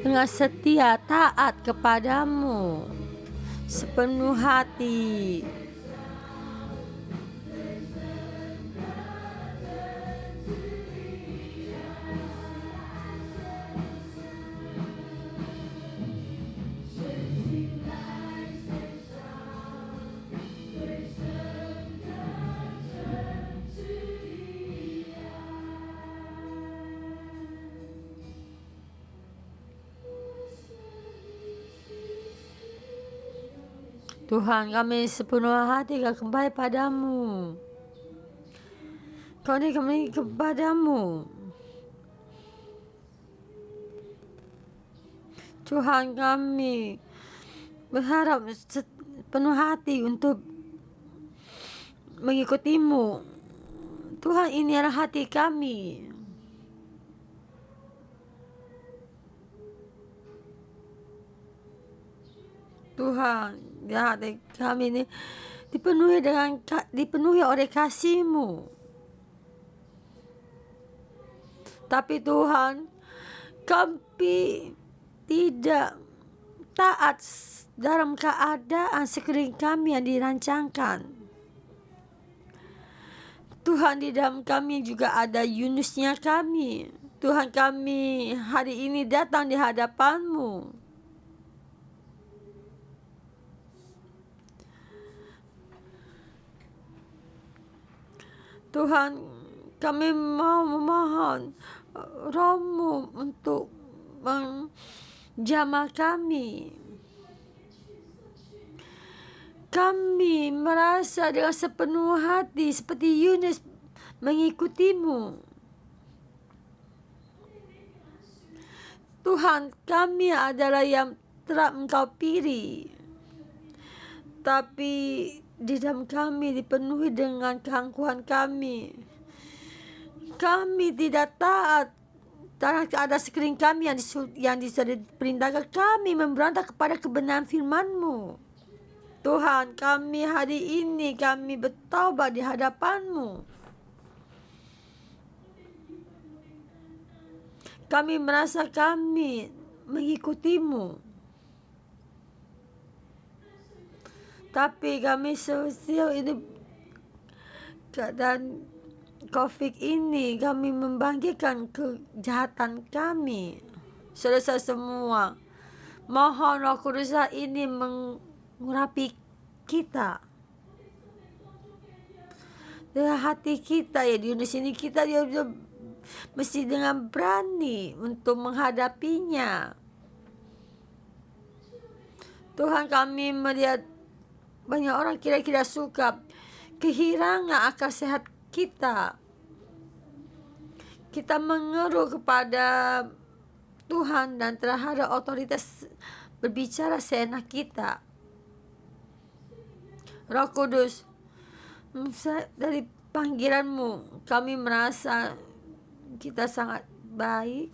dengan setia taat kepadamu sepenuh hati. Tuhan, kami sepenuh hati kembali padamu. Kami kepadamu. Tuhan, kami berharap sepenuh hati untuk mengikutimu. Tuhan, ini adalah hati kami. Tuhan, hati kami ini dipenuhi oleh kasih-Mu. Tapi Tuhan, kami tidak taat dalam keadaan sekeliling kami yang dirancangkan. Tuhan, di dalam kami juga ada Yunusnya kami. Tuhan, kami hari ini datang di hadapan-Mu. Tuhan, kami mau memohon Roh-Mu untuk menjamah kami. Kami merasa dengan sepenuh hati seperti Yunus mengikutimu. Tuhan, kami adalah yang telah Engkau pilih. Tapi di dalam kami dipenuhi dengan keangkuhan kami. Kami tidak taat terhadap ada sekeliling kami yang diperintahkan kami memberontak kepada kebenaran firman-Mu. Tuhan, kami hari ini kami bertaubat di hadapan-Mu. Kami merasa kami mengikutimu. Tapi kami sejauh ini keadaan COVID ini kami membangkitkan kejahatan kami. Saudara semua, mohon Roh Kudus ini mengurapi kita dengan hati kita ya. Di sini kita mesti dengan berani untuk menghadapinya. Tuhan, kami melihat banyak orang kira-kira suka kehilangan akal sehat kita. Kita mengeruh kepada Tuhan dan terhadap otoritas berbicara seenak kita. Roh Kudus, dari panggilan-Mu kami merasa kita sangat baik.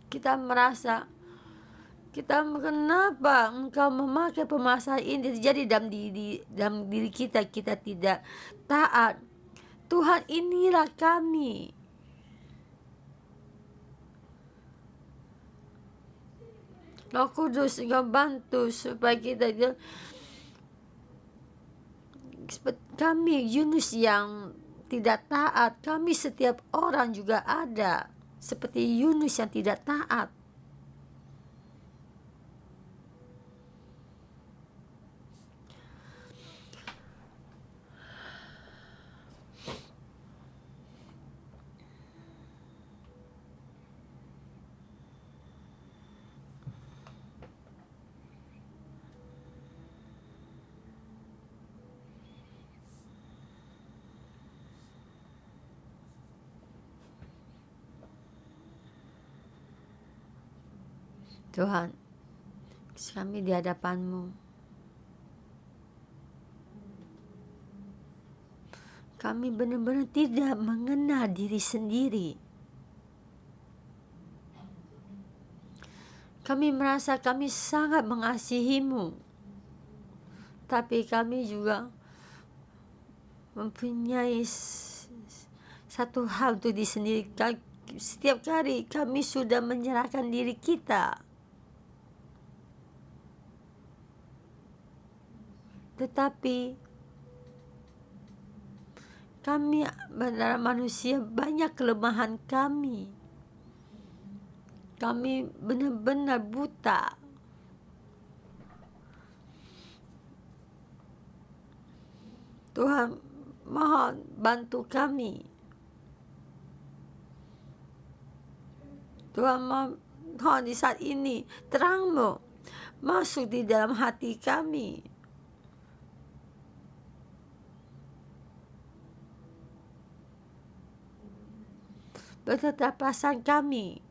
Kita merasa kenapa Engkau memakai permasalahan ini terjadi dalam diri kita. Kita tidak taat. Tuhan, inilah kami. Roh Kudus, Engkau bantu supaya kita kami Yunus yang tidak taat. Kami setiap orang juga ada seperti Yunus yang tidak taat. Tuhan, kami di hadapan-Mu. Kami benar-benar tidak mengenal diri sendiri. Kami merasa kami sangat mengasihi-Mu. Tapi kami juga mempunyai satu hal untuk diri sendiri. Setiap kali kami sudah menyerahkan diri kita, tetapi kami adalah manusia, banyak kelemahan kami. Kami benar-benar buta. Tuhan, mohon bantu kami. Tuhan, mohon di saat ini terang-Mu masuk di dalam hati kami. Ketetapan kami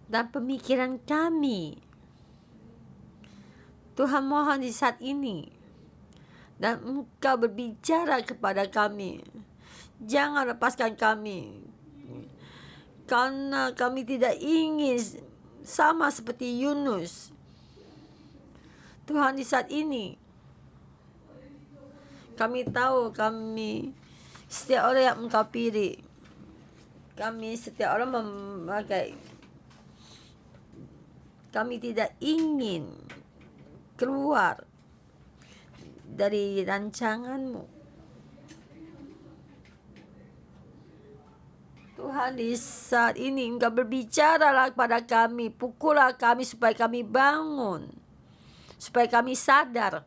dan pemikiran kami. Tuhan, mohon di saat ini dan Engkau berbicara kepada kami. Jangan lepaskan kami, karena kami tidak ingin sama seperti Yunus. Tuhan, di saat ini kami tahu setiap orang yang Engkau pilih, setiap orang memakai, kami tidak ingin keluar dari rancangan-Mu. Tuhan, di saat ini Engkau berbicaralah kepada kami, pukullah kami supaya kami bangun, supaya kami sadar.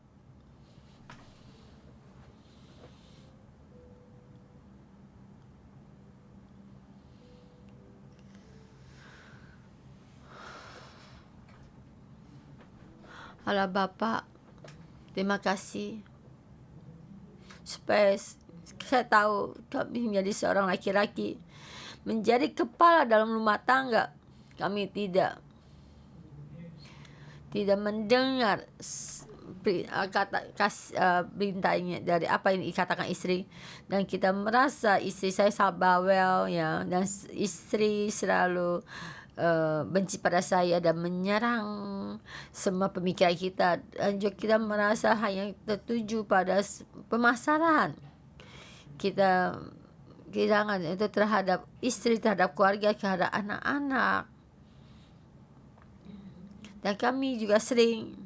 Allah Bapa, terima kasih supaya saya tahu kami menjadi seorang laki-laki, menjadi kepala dalam rumah tangga. Kami tidak mendengar perintahnya dari apa yang dikatakan istri, dan kita merasa istri saya sangat bawel ya, dan istri selalu benci pada saya dan menyerang semua pemikiran kita, dan juga kita merasa hanya tertuju pada permasalahan kita, kehilangan itu terhadap istri, terhadap keluarga, terhadap anak-anak. Dan kami juga sering,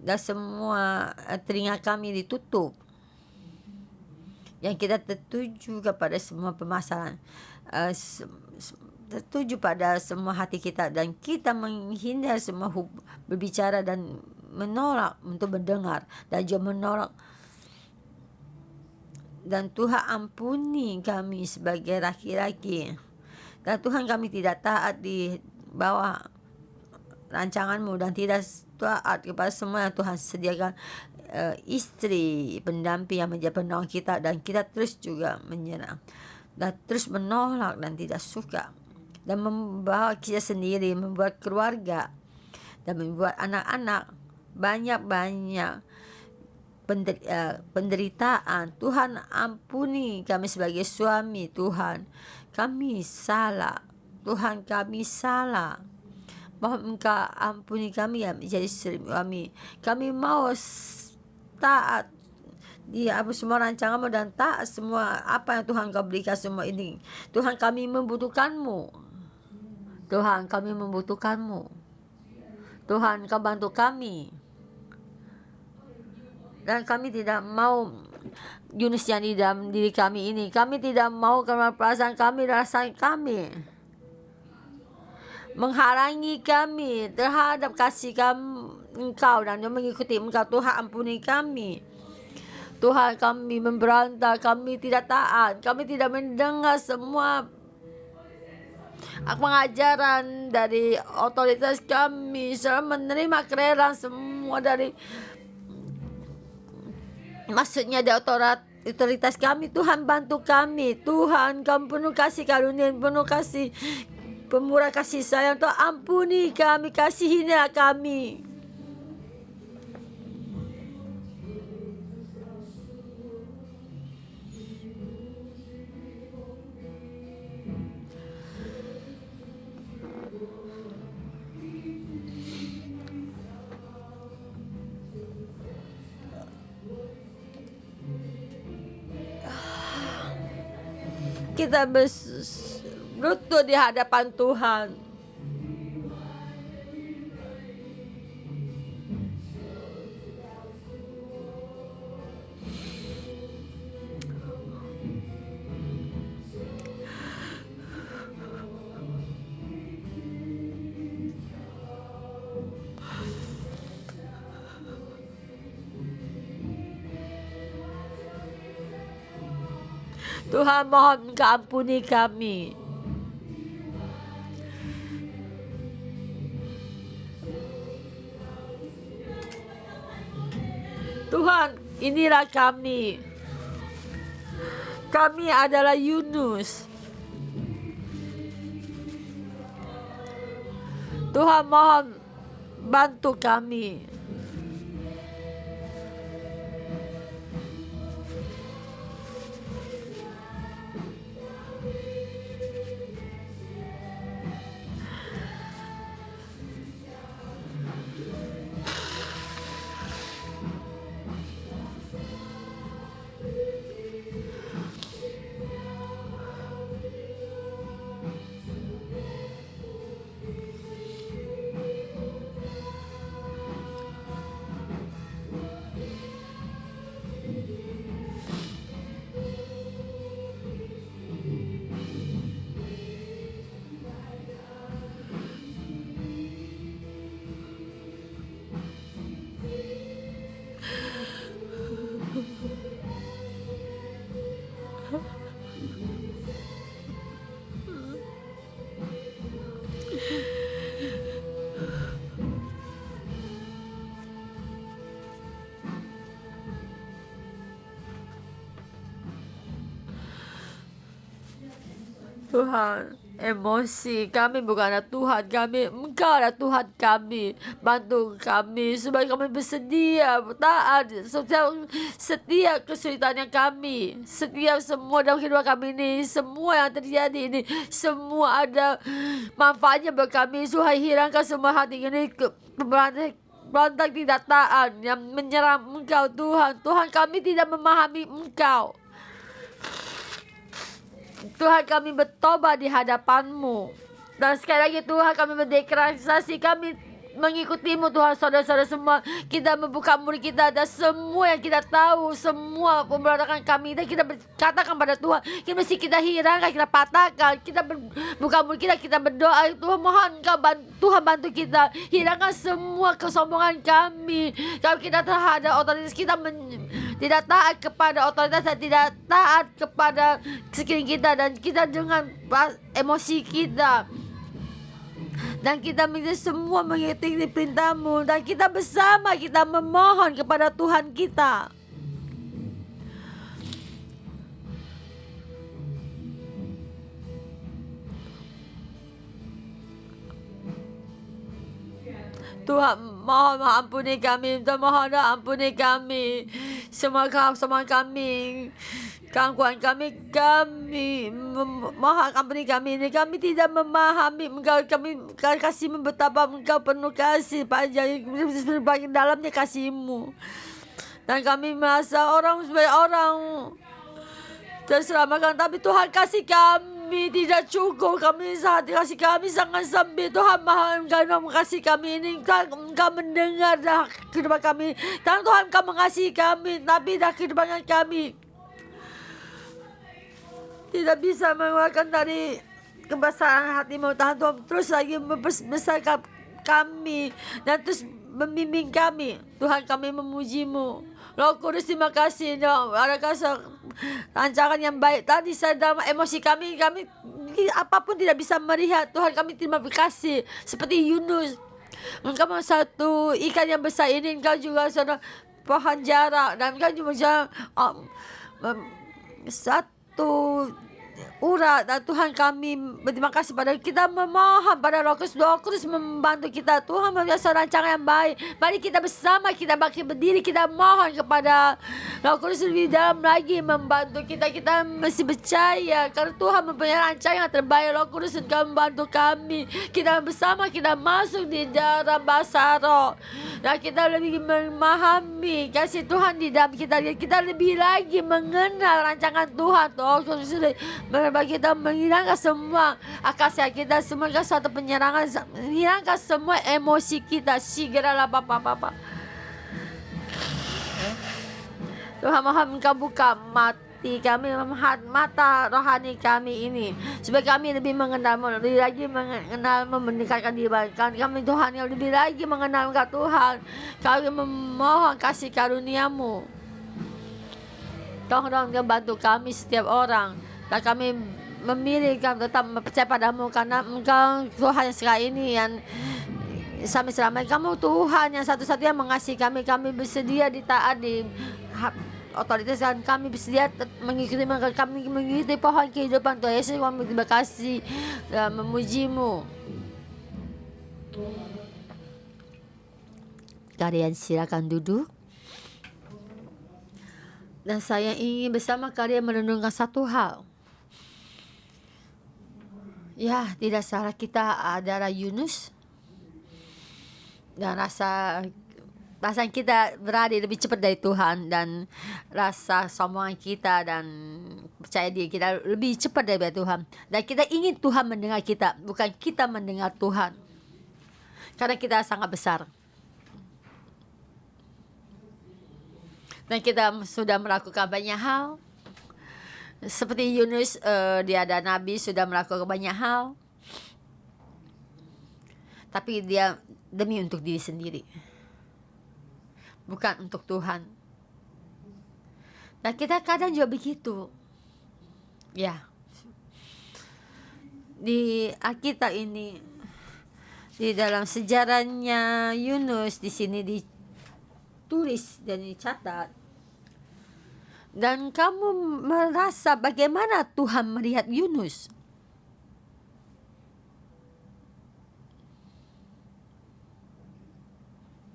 dan semua telinga kami ditutup, yang kita tertuju kepada semua permasalahan, tertuju pada semua hati kita, dan kita menghindar semua berbicara dan menolak untuk mendengar, dan juga menolak. Dan Tuhan, ampuni kami sebagai laki-laki, dan Tuhan, kami tidak taat di bawah rancangan-Mu, dan tidak taat kepada semua yang Tuhan sediakan, istri pendamping yang menjadi penolong kita, dan kita terus juga menyerang dan terus menolak dan tidak suka, dan membawa kita sendiri, membuat keluarga dan membuat anak-anak banyak penderitaan. Tuhan, ampuni kami sebagai suami. Tuhan, kami salah. Tuhan, kami salah. Mohon Engkau ampuni kami ya menjadi suami. Kami mau taat di semua rancangan-Mu, dan taat semua apa yang Tuhan Kau berikan semua ini. Tuhan, kami membutuhkan-Mu. Tuhan, kami membutuhkan-Mu. Tuhan, Kau bantu kami. Dan kami tidak mau Yunus yang di dalam diri kami ini. Kami tidak mau karena perasaan kami, rasa kami menghalangi kami terhadap kasih Engkau dan mengikuti Engkau. Tuhan, ampuni kami. Tuhan, kami memberontak, kami tidak taat, kami tidak mendengar semua pengajaran dari otoritas kami, selalu menerima kerelaan semua dari, maksudnya di otoritas kami. Tuhan, bantu kami. Tuhan, Kau penuh kasih karunia, penuh kasih, pemurah kasih sayang. Tuhan, ampuni kami, kasihinilah kami. Kita berlutut di hadapan Tuhan. Tuhan, mohon Engkau ampuni kami. Tuhan, inilah kami. Kami adalah Yunus. Tuhan, mohon bantu kami. Tuhan, emosi kami bukanlah Tuhan kami, Engkau adalah Tuhan kami. Bantu kami supaya kami bersedia taat setiap kesulitan yang kami, setiap semua dalam kehidupan kami ini, semua yang terjadi ini, semua ada manfaatnya bagi kami. Tuhan, hilangkan semua hati ini berontak tidak taat yang menyerang Engkau Tuhan. Tuhan, kami tidak memahami Engkau. Tuhan, kami bertobat di hadapan-Mu. Dan sekali lagi Tuhan, kami berdeklarasi kami mengikutimu Tuhan. Saudara-saudara semua, kita membuka mulut kita dan semua yang kita tahu, semua pemberontakan kami, dan kita berkatakan pada Tuhan, kita mesti kita hilangkan, kita patahkan, kita buka mulut kita berdoa. Tuhan, mohon Tuhan bantu kita hilangkan semua kesombongan kami. Kalau kita terhadap otoritas, kita tidak taat kepada otoritas dan tidak taat kepada sekeliling kita, dan kita dengan emosi kita, dan kita minta semua mengikuti perintah-Mu, dan kita bersama kita memohon kepada Tuhan kita. Tuhan, mohon ampuni kami. Tuhan, mohon ampuni kami. Semua kesalahan kami, gangguan kami, mohon ampuni kami ini. Kami tidak memahami Engkau. Kami kasih betapa Engkau penuh kasih, panjang dalamnya kasih-Mu. Dan kami merasa orang sebagai orang terselamatkan, tapi Tuhan kasih kami tidak cukup. Kami saat kasih kami sangat sempit. Tuhan, mohon Engkau mengasihi kami ini. Engkau mendengar dah kehidupan kami. Dan Tuhan, Engkau mengasihi kami, tapi dah kehidupan kami tidak bisa mengeluarkan dari kebesaran hati-Mu. Tuhan, terus lagi membesarkan kami dan terus membimbing kami. Tuhan, kami memuji-Mu. Roh Kudus, terima kasih. Adakah rancangan yang baik tadi saya dalam emosi kami apapun tidak bisa melihat. Tuhan, kami terima kasih. Seperti Yunus, Engkau satu ikan yang besar ini, Engkau juga pohon jarak, dan Engkau juga satu urat. Dan Tuhan, kami berterima kasih pada kita, memohon pada Roh Kudus membantu kita. Tuhan, membiasa rancangan yang baik. Mari kita bersama, kita berdiri, kita mohon kepada Roh Kudus lebih dalam lagi membantu kita. Kita mesti percaya karena Tuhan mempunyai rancangan yang terbaik. Roh Kudus, Engkau membantu kami. Kita bersama, kita masuk di dalam bahasa roh, dan kita lebih memahami kasih Tuhan di dalam kita. Kita lebih lagi mengenal rancangan Tuhan. Roh Kudus bagi kita menghilangkan semua akasya kita, semua suatu penyerangan, menghilangkan semua emosi kita. Segeralah Bapa. Tuhan, mohon Engkau buka mati kami, mata rohani kami ini, supaya kami lebih mengenal-Mu, lebih lagi mengenal-Mu, mendekatkan diri kami Tuhan, yang lebih lagi mengenal Engkau Tuhan. Kami memohon kasih karunia-Mu. Tolong bantu kami setiap orang, dan kami memilih kami tetap percaya pada-Mu, karena Engkau Tuhan yang sekarang ini yang sampai selama. Kamu Tuhan yang satu-satunya mengasihi kami. Kami bersedia ditaat di otoritas, dan kami bersedia kami mengikuti pohon kehidupan Tuhan Yesus. Kami terima kasih dan memuji-Mu. Kalian silakan duduk. Dan saya ingin bersama kalian merenungkan satu hal. Ya, tidak salah, kita adalah Yunus. Dan rasa kita berada lebih cepat dari Tuhan, dan rasa sombongan kita dan percaya diri kita lebih cepat dari Tuhan. Dan kita ingin Tuhan mendengar kita, bukan kita mendengar Tuhan, karena kita sangat besar. Dan kita sudah melakukan banyak hal. Seperti Yunus, dia ada nabi, sudah melakukan banyak hal, tapi dia demi untuk diri sendiri, bukan untuk Tuhan. Dan kita kadang juga begitu. Ya, di Alkitab ini, di dalam sejarahnya Yunus di sini ditulis dan dicatat. Dan kamu merasa bagaimana Tuhan melihat Yunus?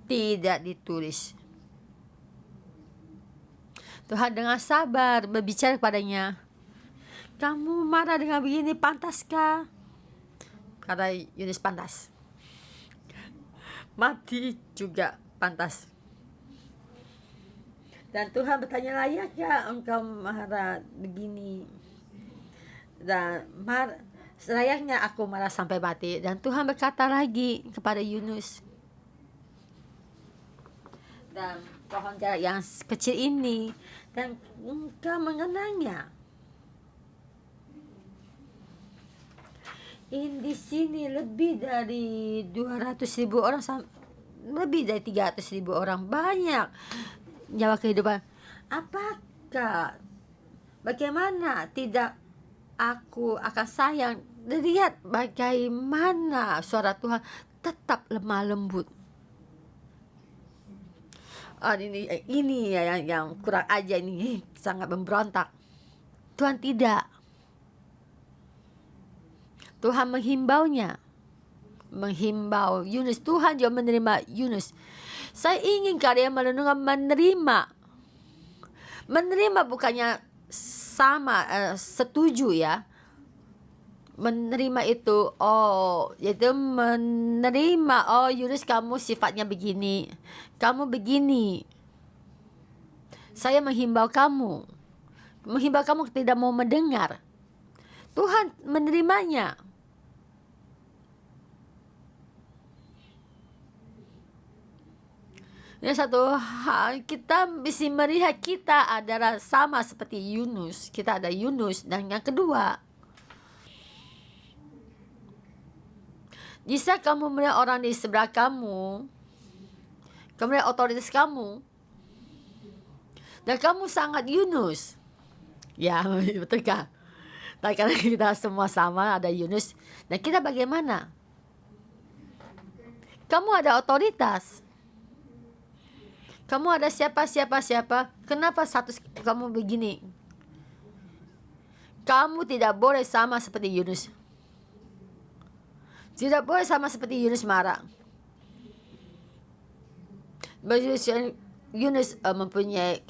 Tidak ditulis. Tuhan dengan sabar berbicara kepadanya. Kamu marah dengan begini, pantaskah? Kata Yunus, pantas. Mati juga pantas. Dan Tuhan bertanya, layakkah engkau marah begini? Dan layaknya aku marah sampai mati. Dan Tuhan berkata lagi kepada Yunus, dan pohon jarak yang kecil ini, dan engkau mengenangnya. Di sini lebih dari 200.000 orang, lebih dari 300.000 orang, banyak nyawa kehidupan. Apakah, bagaimana tidak aku akan sayang? Lihat bagaimana suara Tuhan tetap lemah lembut. Ini yang kurang aja, ini sangat memberontak. Tuhan tidak. Tuhan menghimbau Yunus. Tuhan juga menerima Yunus. Saya ingin kalian merenungkan menerima bukannya sama setuju ya. Menerima itu yaitu menerima, Yunus kamu sifatnya begini, kamu begini. Saya menghimbau kamu tidak mau mendengar. Tuhan menerimanya. Yang satu hal, kita bisa melihat kita adalah sama seperti Yunus. Kita ada Yunus. Dan yang kedua, jika kamu melihat orang di sebelah kamu melihat otoritas kamu, dan kamu sangat Yunus. Ya, betul kan? Nah, karena kita semua sama, ada Yunus. Dan kita bagaimana? Kamu ada otoritas. Kamu ada siapa. Kenapa status kamu begini? Kamu tidak boleh sama seperti Yunus. Tidak boleh sama seperti Yunus marah. Yunus mempunyai,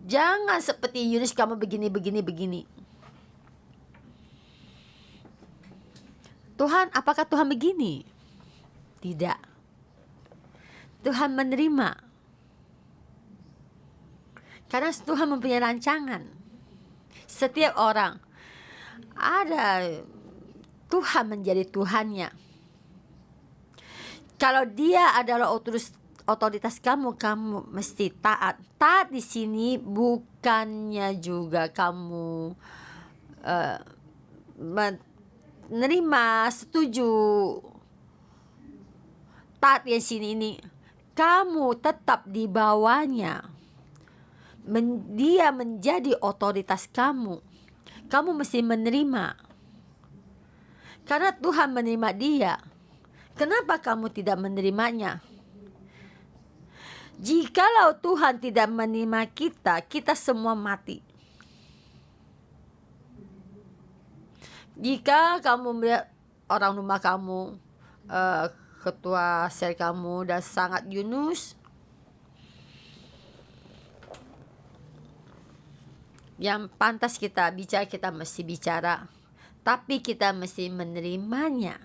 jangan seperti Yunus kamu begini. Tuhan, apakah Tuhan begini? Tidak. Tuhan menerima. Karena Tuhan mempunyai rancangan. Setiap orang ada, Tuhan menjadi Tuhannya. Kalau dia adalah otoritas kamu mesti taat. Taat di sini bukannya juga kamu menerima, setuju. Taat di sini ini, kamu tetap di bawahnya. Dia menjadi otoritas kamu. Kamu mesti menerima. Karena Tuhan menerima dia. Kenapa kamu tidak menerimanya? Jikalau Tuhan tidak menerima kita, kita semua mati. Jika kamu melihat orang rumah kamu, ketua sel kamu dan sangat Yunus, yang pantas kita bicara, kita mesti bicara, tapi kita mesti menerimanya.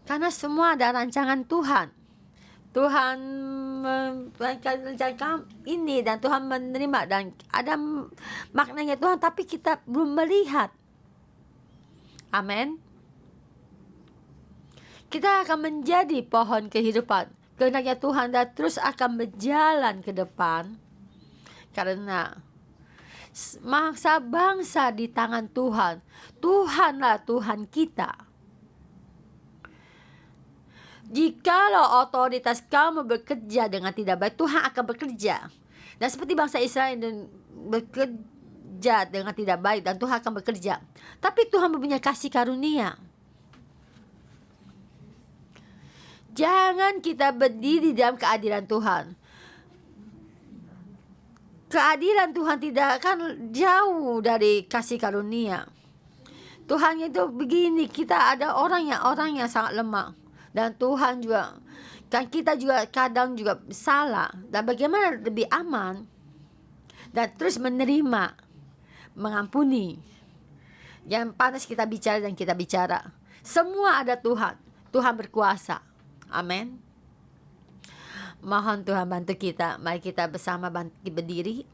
Karena semua ada rancangan Tuhan. Tuhan merencanakan ini dan Tuhan menerima dan ada maknanya Tuhan, tapi kita belum melihat. Amin. Kita akan menjadi pohon kehidupan. Kehendaknya Tuhan dan terus akan berjalan ke depan. Karena bangsa di tangan Tuhan. Tuhanlah Tuhan kita. Jikalau otoritas kamu bekerja dengan tidak baik, Tuhan akan bekerja. Dan seperti bangsa Israel yang bekerja dengan tidak baik, dan Tuhan akan bekerja. Tapi Tuhan mempunyai kasih karunia. Jangan kita berdiri dalam keadilan Tuhan. Keadilan Tuhan tidak akan jauh dari kasih karunia. Tuhan itu begini, kita ada orang yang sangat lemah. Dan Tuhan juga, kan kita juga kadang juga salah. Dan bagaimana lebih aman dan terus menerima, mengampuni. Yang panas kita bicara dan kita bicara. Semua ada Tuhan. Tuhan berkuasa. Amin. Mohon Tuhan bantu kita. Mari kita bersama berdiri.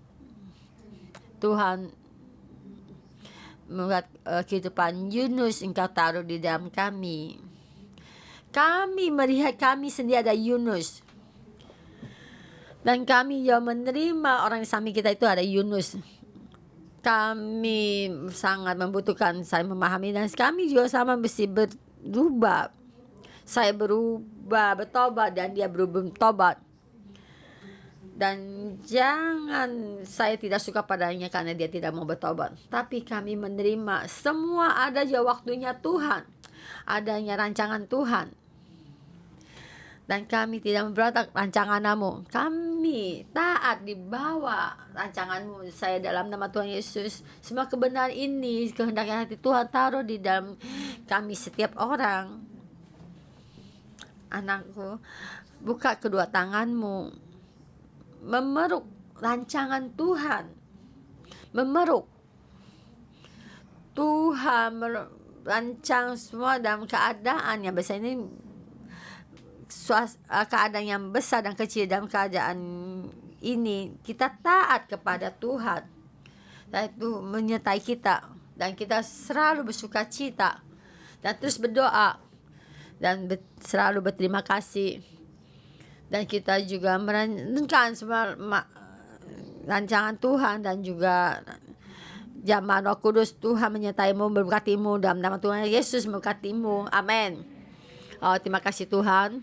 Tuhan membuat kehidupan Yunus Engkau taruh di dalam kami. Kami melihat kami sendiri ada Yunus. Dan kami yang menerima orang di samping kita itu ada Yunus. Kami sangat membutuhkan saya memahami, dan kami juga sama mesti berubah. Saya berubah, bertobat, dan dia berubah bertobat. Dan jangan saya tidak suka padanya karena dia tidak mau bertobat. Tapi kami menerima semua ada juga waktunya Tuhan. Adanya rancangan Tuhan. Dan kami tidak memberontak rancangan-Mu. Kami taat di bawah rancangan-Mu. Saya dalam nama Tuhan Yesus, semua kebenaran ini, kehendak hati Tuhan taruh di dalam kami setiap orang. Anakku, buka kedua tangan-Mu, memeluk rancangan Tuhan. Memeluk Tuhan merancang semua dalam keadaan yang besar ini, keadaan yang besar dan kecil. Dalam keadaan ini kita taat kepada Tuhan, dan itu menyertai kita, dan kita selalu bersuka cita dan terus berdoa dan selalu berterima kasih. Dan kita juga merenungkan semua rancangan Tuhan, dan juga jamaah Roh Kudus. Tuhan menyertai-Mu, memberkati-Mu dalam nama Tuhan Yesus, memberkati-Mu. Amin. Oh, terima kasih Tuhan.